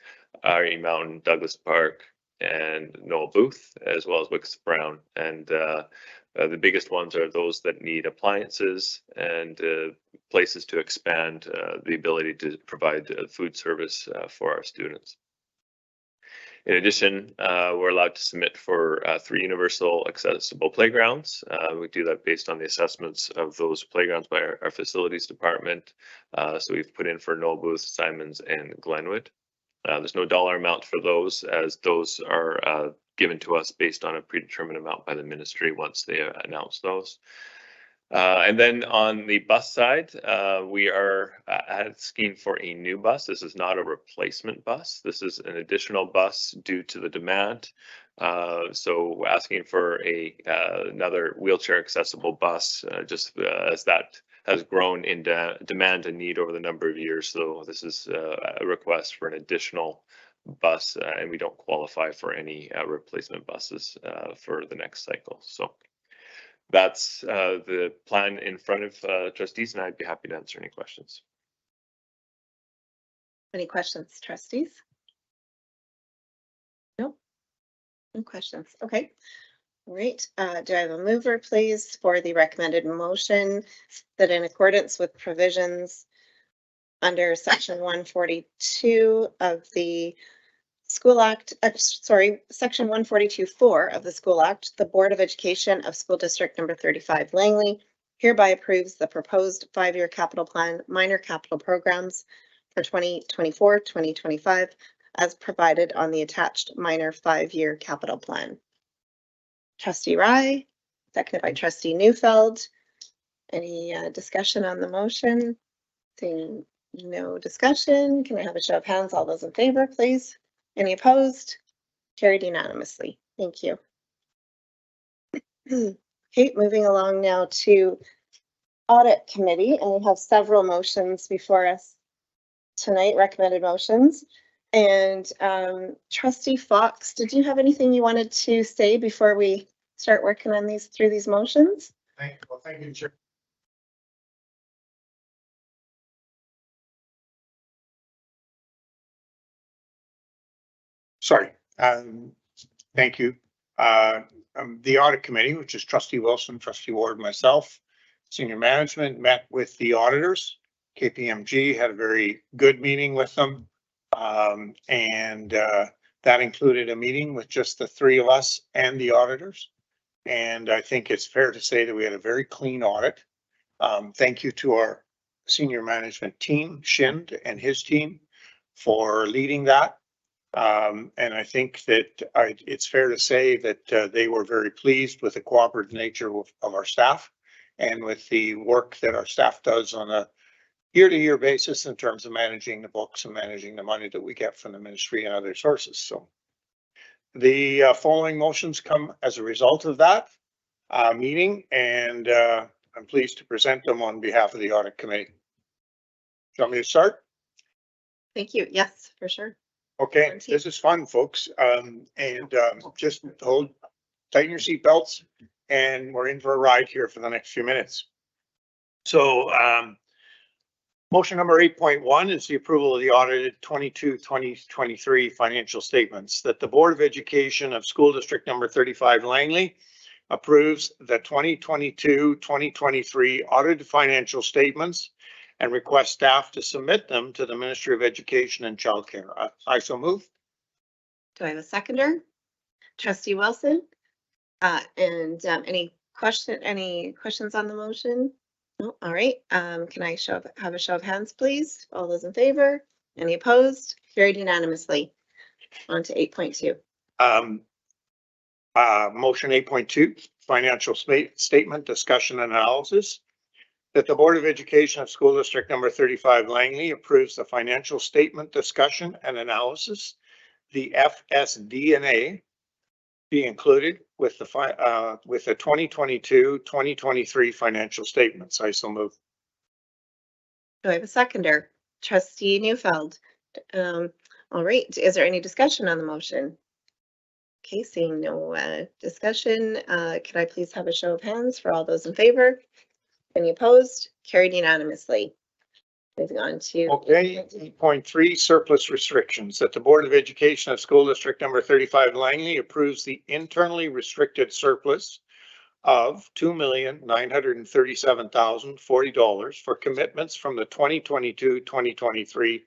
RE Mountain, Douglas Park, and Noel Booth, as well as Wicks Brown. And the biggest ones are those that need appliances and places to expand the ability to provide food service for our students. In addition, we're allowed to submit for 3 universal accessible playgrounds. We do that based on the assessments of those playgrounds by our facilities department. So we've put in for Noel Booth, Simons, and Glenwood. There's no dollar amount for those, as those are given to us based on a predetermined amount by the ministry once they announce those. And then on the bus side, we are asking for a new bus. This is not a replacement bus. This is an additional bus due to the demand. So we're asking for another wheelchair accessible bus, just as that has grown in demand and need over the number of years. So this is a request for an additional bus, and we don't qualify for any replacement buses for the next cycle. So that's the plan in front of trustees, and I'd be happy to answer any questions. Any questions, trustees? No? No questions. Okay. All right. Do I have a mover, please, for the recommended motion that in accordance with provisions under section 142 of the School Act, section 142(4) of the School Act, the Board of Education of School District Number 35 Langley hereby approves the proposed 5-year capital plan minor capital programs for 2024-2025 as provided on the attached minor 5-year capital plan. Trustee Rye, seconded by Trustee Neufeld. Any discussion on the motion? Seeing no discussion, can I have a show of hands? All those in favor, please. Any opposed? Carried unanimously. Thank you. Okay, moving along now to Audit Committee, and we have several motions before us tonight, recommended motions. And Trustee Fox, did you have anything you wanted to say before we start working on through these motions? Thank you, Chair. Sorry, thank you. The Audit Committee, which is Trustee Wilson, Trustee Ward, myself, senior management, met with the auditors. KPMG had a very good meeting with them. That included a meeting with just the three of us and the auditors. And I think it's fair to say that we had a very clean audit. Thank you to our senior management team, Shind and his team, for leading that. And I think that it's fair to say that they were very pleased with the cooperative nature of our staff and with the work that our staff does on a year-to-year basis in terms of managing the books and managing the money that we get from the ministry and other sources. So the following motions come as a result of that meeting, and I'm pleased to present them on behalf of the Audit Committee. Do you want me to start? Thank you. Yes, for sure. Okay, this is fun, folks. Just tighten your seatbelts, and we're in for a ride here for the next few minutes. So motion number 8.1 is the approval of the audited 2023 financial statements, that the Board of Education of School District number 35 Langley approves the 2022-2023 audited financial statements and request staff to submit them to the Ministry of Education and Childcare. I so move. Do I have a seconder? Trustee Wilson? Any questions on the motion? No? All right. Can I have a show of hands, please? All those in favor? Any opposed? Carried unanimously. On to 8.2. Motion 8.2, financial statement discussion and analysis. That the Board of Education of School District number 35 Langley approves the financial statement discussion and analysis, the FSD&A, be included with the 2022-2023 financial statements. I so move. Do I have a seconder? Trustee Neufeld. All right. Is there any discussion on the motion? Okay, seeing no discussion, can I please have a show of hands for all those in favor? Any opposed? Carried unanimously. Moving on to. Okay, 8.3 surplus restrictions, that the Board of Education of School District number 35 Langley approves the internally restricted surplus of $2,937,040 for commitments from the 2022-2023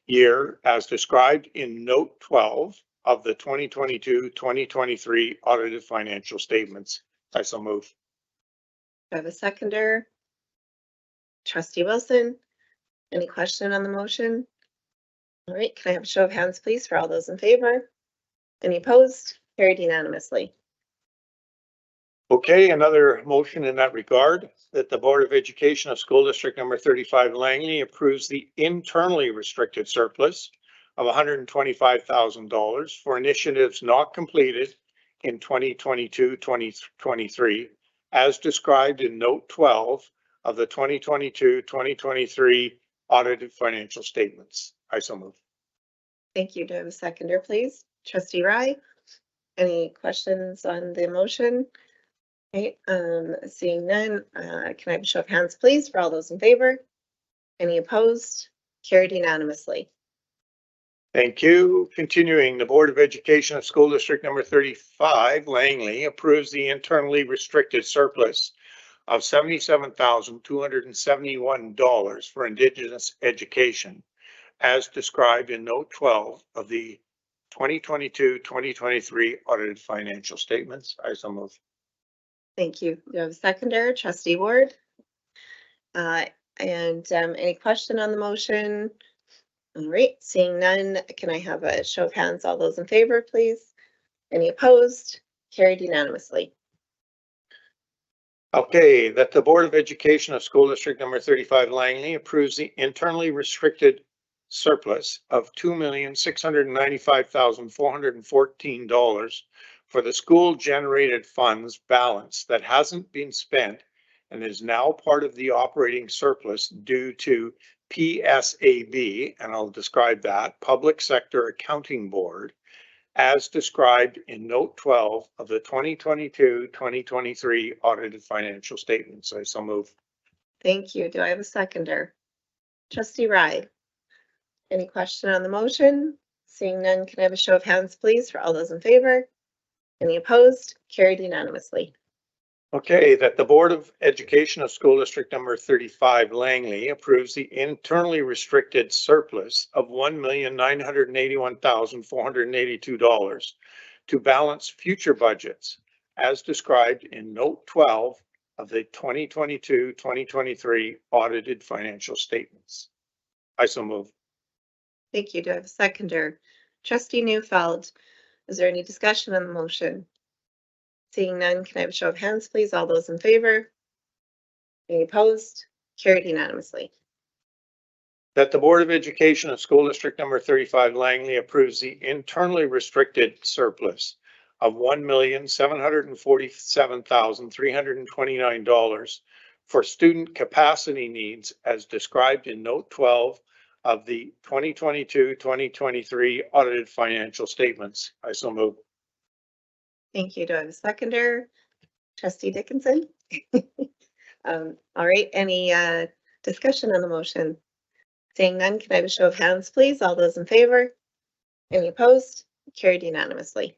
year as described in note 12 of the 2022-2023 audited financial statements. I so move. I have a seconder. Trustee Wilson, any question on the motion? All right, can I have a show of hands, please, for all those in favor? Any opposed? Carried unanimously. Okay, another motion in that regard, that the Board of Education of School District number 35 Langley approves the internally restricted surplus of $125,000 for initiatives not completed in 2022-2023 as described in note 12 of the 2022-2023 audited financial statements. I so move. Thank you. Do I have a seconder, please? Trustee Rye, any questions on the motion? Okay, seeing none, can I have a show of hands, please, for all those in favor? Any opposed? Carried unanimously. Thank you. Continuing, the Board of Education of School District number 35 Langley approves the internally restricted surplus of $77,271 for Indigenous education as described in note 12 of the 2022-2023 audited financial statements. I so move. Thank you. Do you have a seconder? Trustee Ward? Any question on the motion? All right, seeing none, can I have a show of hands? All those in favor, please? Any opposed? Carried unanimously. Okay, that the Board of Education of School District number 35 Langley approves the internally restricted surplus of $2,695,414 for the school generated funds balance that hasn't been spent and is now part of the operating surplus due to PSAB, and I'll describe that, Public Sector Accounting Board, as described in note 12 of the 2022-2023 audited financial statements. I so move. Thank you. Do I have a seconder? Trustee Rye. Any question on the motion? Seeing none, can I have a show of hands, please, for all those in favor? Any opposed? Carried unanimously. Okay, that the Board of Education of School District number 35 Langley approves the internally restricted surplus of $1,981,482 to balance future budgets as described in note 12 of the 2022-2023 audited financial statements. I so move. Thank you. Do I have a seconder? Trustee Neufeld, is there any discussion on the motion? Seeing none, can I have a show of hands, please? All those in favor? Any opposed? Carried unanimously. That the Board of Education of School District number 35 Langley approves the internally restricted surplus of $1,747,329 for student capacity needs as described in note 12 of the 2022-2023 audited financial statements. I so move. Thank you. Do I have a seconder? Trustee Dickinson? All right, any discussion on the motion? Seeing none, can I have a show of hands, please? All those in favor? Any opposed? Carried unanimously.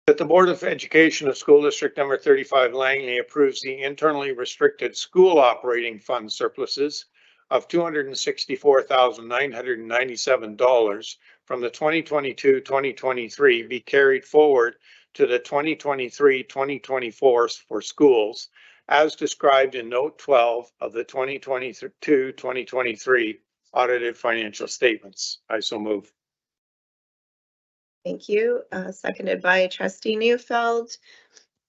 That the Board of Education of School District number 35 Langley approves the internally restricted school operating fund surpluses of $264,997 from the 2022-2023 be carried forward to the 2023-2024 for schools as described in note 12 of the 2022-2023 audited financial statements. I so move. Thank you. Seconded by Trustee Neufeld.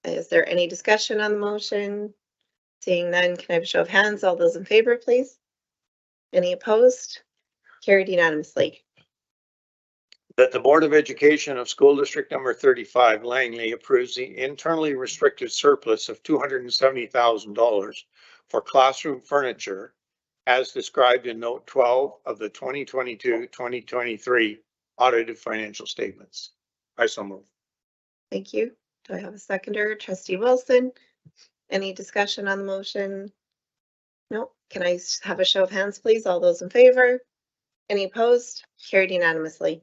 Is there any discussion on the motion? Seeing none, can I have a show of hands? All those in favor, please? Any opposed? Carried unanimously. That the Board of Education of School District number 35 Langley approves the internally restricted surplus of $270,000 for classroom furniture as described in note 12 of the 2022-2023 audited financial statements. I so move. Thank you. Do I have a seconder? Trustee Wilson? Any discussion on the motion? No. Can I have a show of hands, please? All those in favor? Any opposed? Carried unanimously.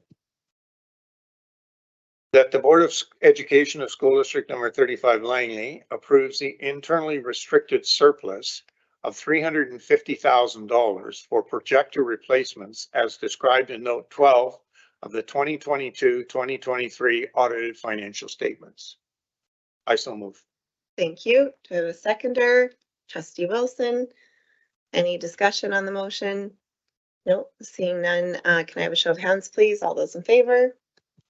That the Board of Education of School District number 35 Langley approves the internally restricted surplus of $350,000 for projector replacements as described in note 12 of the 2022-2023 audited financial statements. I so move. Thank you. Do I have a seconder? Trustee Wilson? Any discussion on the motion? No. Seeing none, can I have a show of hands, please? All those in favor?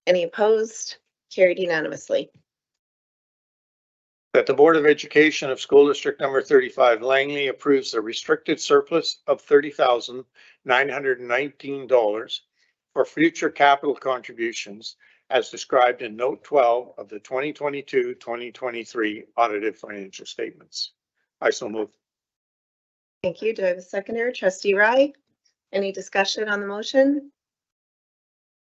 Any opposed? Carried unanimously. That the Board of Education of School District number 35 Langley approves the restricted surplus of $30,919 for future capital contributions as described in note 12 of the 2022-2023 audited financial statements. I so move. Thank you. Do I have a seconder? Trustee Rye? Any discussion on the motion?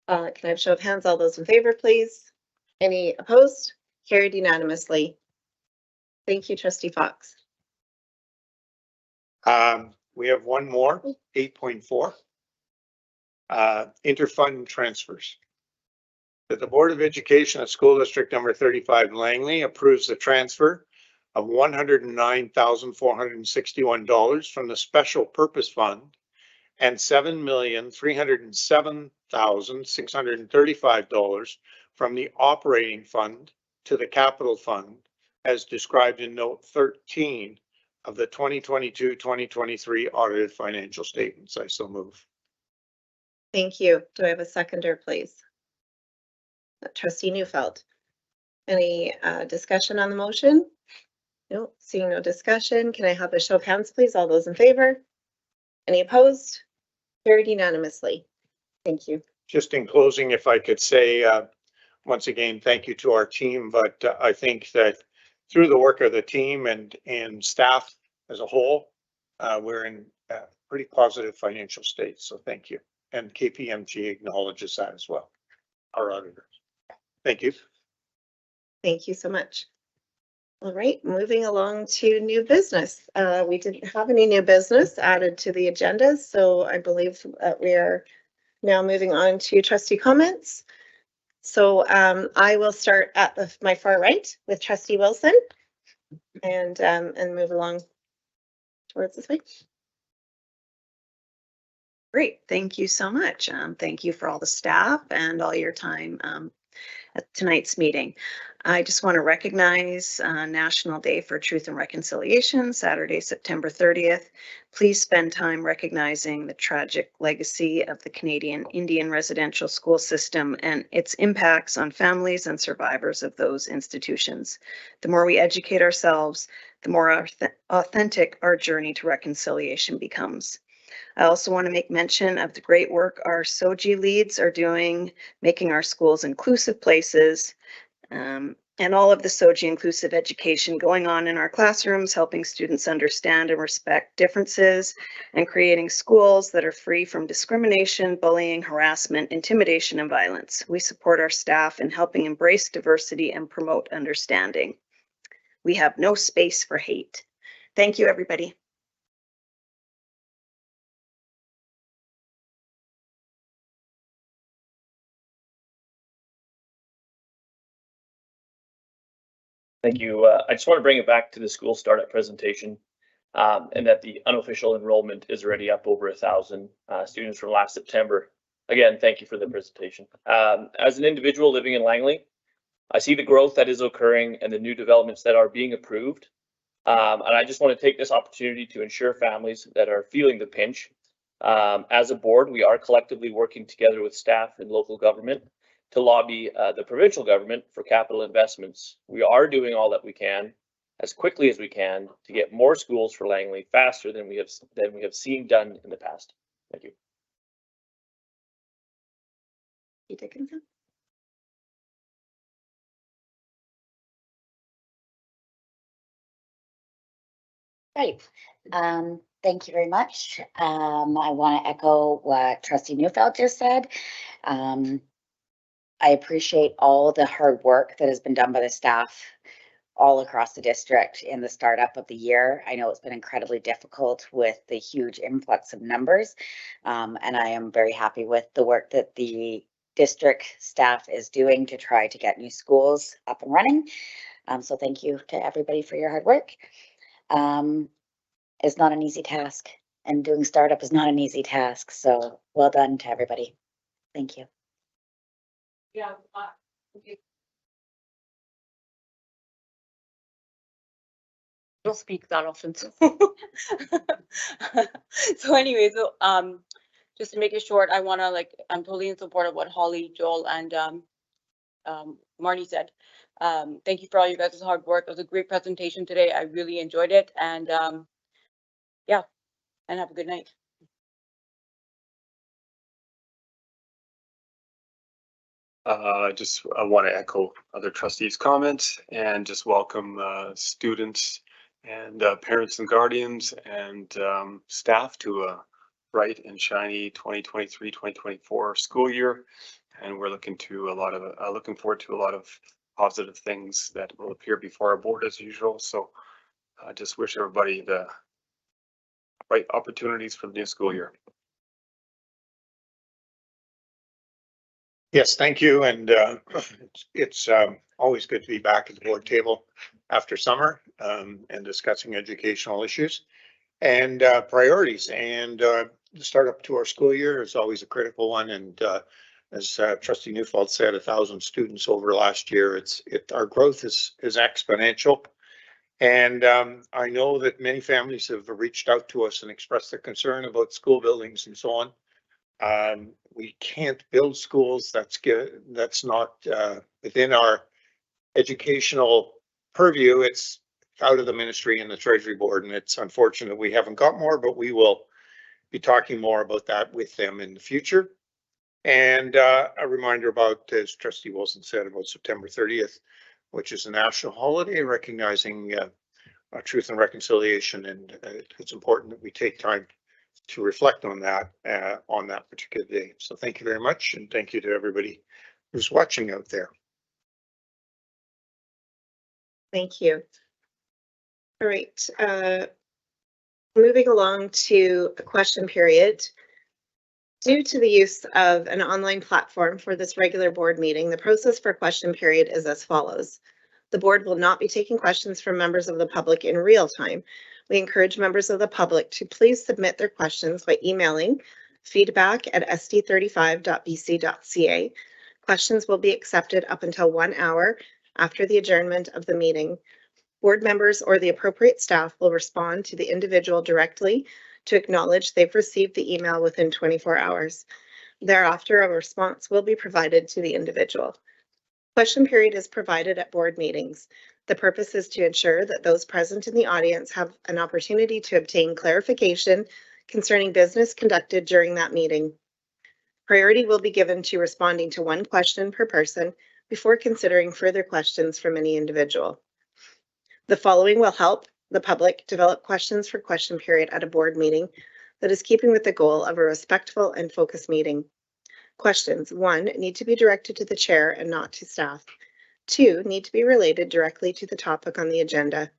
Can I have a show of hands? All those in favor, please? Any opposed? Carried unanimously. Thank you, Trustee Fox. We have one more, 8.4. Interfund transfers. That the Board of Education of School District number 35 Langley approves the transfer of $109,461 from the Special Purpose Fund and $7,307,635 from the Operating Fund to the Capital Fund as described in note 13 of the 2022-2023 audited financial statements. I so move. Thank you. Do I have a seconder, please? Trustee Neufeld. Any discussion on the motion? No, seeing no discussion. Can I have a show of hands, please? All those in favor? Any opposed? Carried unanimously. Thank you. Just in closing, if I could say, once again, thank you to our team, but I think that through the work of the team and staff as a whole, we're in a pretty positive financial state. So thank you. And KPMG acknowledges that as well, our auditors. Thank you. Thank you so much. All right, moving along to new business. We didn't have any new business added to the agenda, so I believe that we are now moving on to trustee comments. So I will start at my far right with trustee Wilson and move along towards this way. Great, thank you so much. Thank you for all the staff and all your time at tonight's meeting. I just want to recognize National Day for Truth and Reconciliation, Saturday, September 30th. Please spend time recognizing the tragic legacy of the Canadian Indian residential school system and its impacts on families and survivors of those institutions. The more we educate ourselves, the more authentic our journey to reconciliation becomes. I also want to make mention of the great work our SOGI leads are doing, making our schools inclusive places, and all of the SOGI inclusive education going on in our classrooms, helping students understand and respect differences, and creating schools that are free from discrimination, bullying, harassment, intimidation, and violence. We support our staff in helping embrace diversity and promote understanding. We have no space for hate. Thank you, everybody. Thank you. I just want to bring it back to the school startup presentation, and that the unofficial enrollment is already up over 1,000 students from last September. Again, thank you for the presentation. As an individual living in Langley, I see the growth that is occurring and the new developments that are being approved. And I just want to take this opportunity to ensure families that are feeling the pinch. As a board, we are collectively working together with staff and local government to lobby the provincial government for capital investments. We are doing all that we can as quickly as we can to get more schools for Langley faster than we have seen done in the past. Thank you. Dickinson. Right. Thank you very much. I want to echo what Trustee Neufeld just said. I appreciate all the hard work that has been done by the staff all across the district in the startup of the year. I know it's been incredibly difficult with the huge influx of numbers, and I am very happy with the work that the district staff is doing to try to get new schools up and running. So thank you to everybody for your hard work. It's not an easy task, and doing startup is not an easy task. So well done to everybody. Thank you. Yeah. Okay. Don't speak that often. So, anyway, just to make it short, I'm totally in support of what Holly, Joel, and Marnie said. Thank you for all you guys' hard work. It was a great presentation today. I really enjoyed it, and yeah, and have a good night. I want to echo other trustees' comments and just welcome students and parents and guardians and staff to a bright and shiny 2023-2024 school year. And we're looking forward to a lot of positive things that will appear before our board as usual. So I just wish everybody the right opportunities for the new school year. Yes, thank you. And it's always good to be back at the board table after summer and discussing educational issues and priorities. And the start up to our school year is always a critical one. And as Trustee Neufeld said, 1,000 students over last year. Our growth is exponential. And I know that many families have reached out to us and expressed their concern about school buildings and so on. We can't build schools. That's not within our educational purview. It's out of the ministry and the Treasury Board, and it's unfortunate we haven't got more, but we will be talking more about that with them in the future. And a reminder about, as Trustee Wilson said, about September 30th, which is a national holiday recognizing truth and reconciliation. And it's important that we take time to reflect on that particular day. So thank you very much. And thank you to everybody who's watching out there. Thank you. All right. Moving along to a question period. Due to the use of an online platform for this regular board meeting, the process for question period is as follows. The board will not be taking questions from members of the public in real time. We encourage members of the public to please submit their questions by emailing feedback@sd35.bc.ca. Questions will be accepted up until 1 hour after the adjournment of the meeting. Board members or the appropriate staff will respond to the individual directly to acknowledge they've received the email within 24 hours. Thereafter, a response will be provided to the individual. Question period is provided at board meetings. The purpose is to ensure that those present in the audience have an opportunity to obtain clarification concerning business conducted during that meeting. Priority will be given to responding to one question per person before considering further questions from any individual. The following will help the public develop questions for question period at a board meeting that is keeping with the goal of a respectful and focused meeting. Questions: 1, need to be directed to the chair and not to staff. 2, need to be related directly to the topic on the agenda.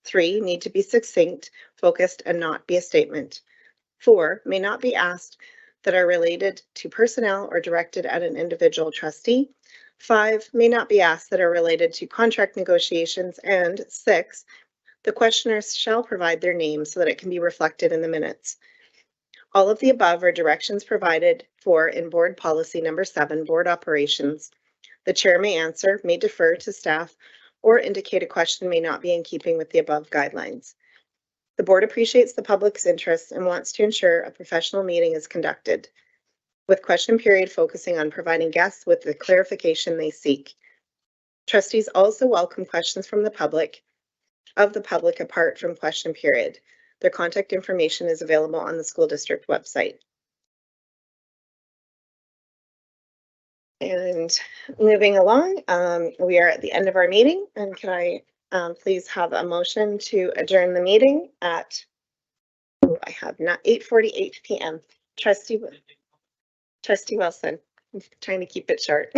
3, need to be succinct, focused, and not be a statement. 4, may not be asked that are related to personnel or directed at an individual trustee. 5, may not be asked that are related to contract negotiations. And 6, the questioners shall provide their name so that it can be reflected in the minutes. All of the above are directions provided for in board policy number 7, board operations. The chair may answer, may defer to staff, or indicate a question may not be in keeping with the above guidelines. The board appreciates the public's interest and wants to ensure a professional meeting is conducted, with question period focusing on providing guests with the clarification they seek. Trustees also welcome questions from the public, apart from question period. Their contact information is available on the school district website. And moving along, we are at the end of our meeting, and can I please have a motion to adjourn the meeting at, I have not 8:48 p.m. Trustee Wilson, I'm trying to keep it short.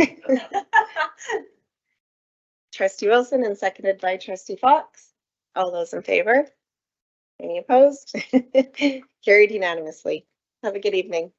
Trustee Wilson and seconded by Trustee Fox. All those in favor? Any opposed? Carried unanimously. Have a good evening.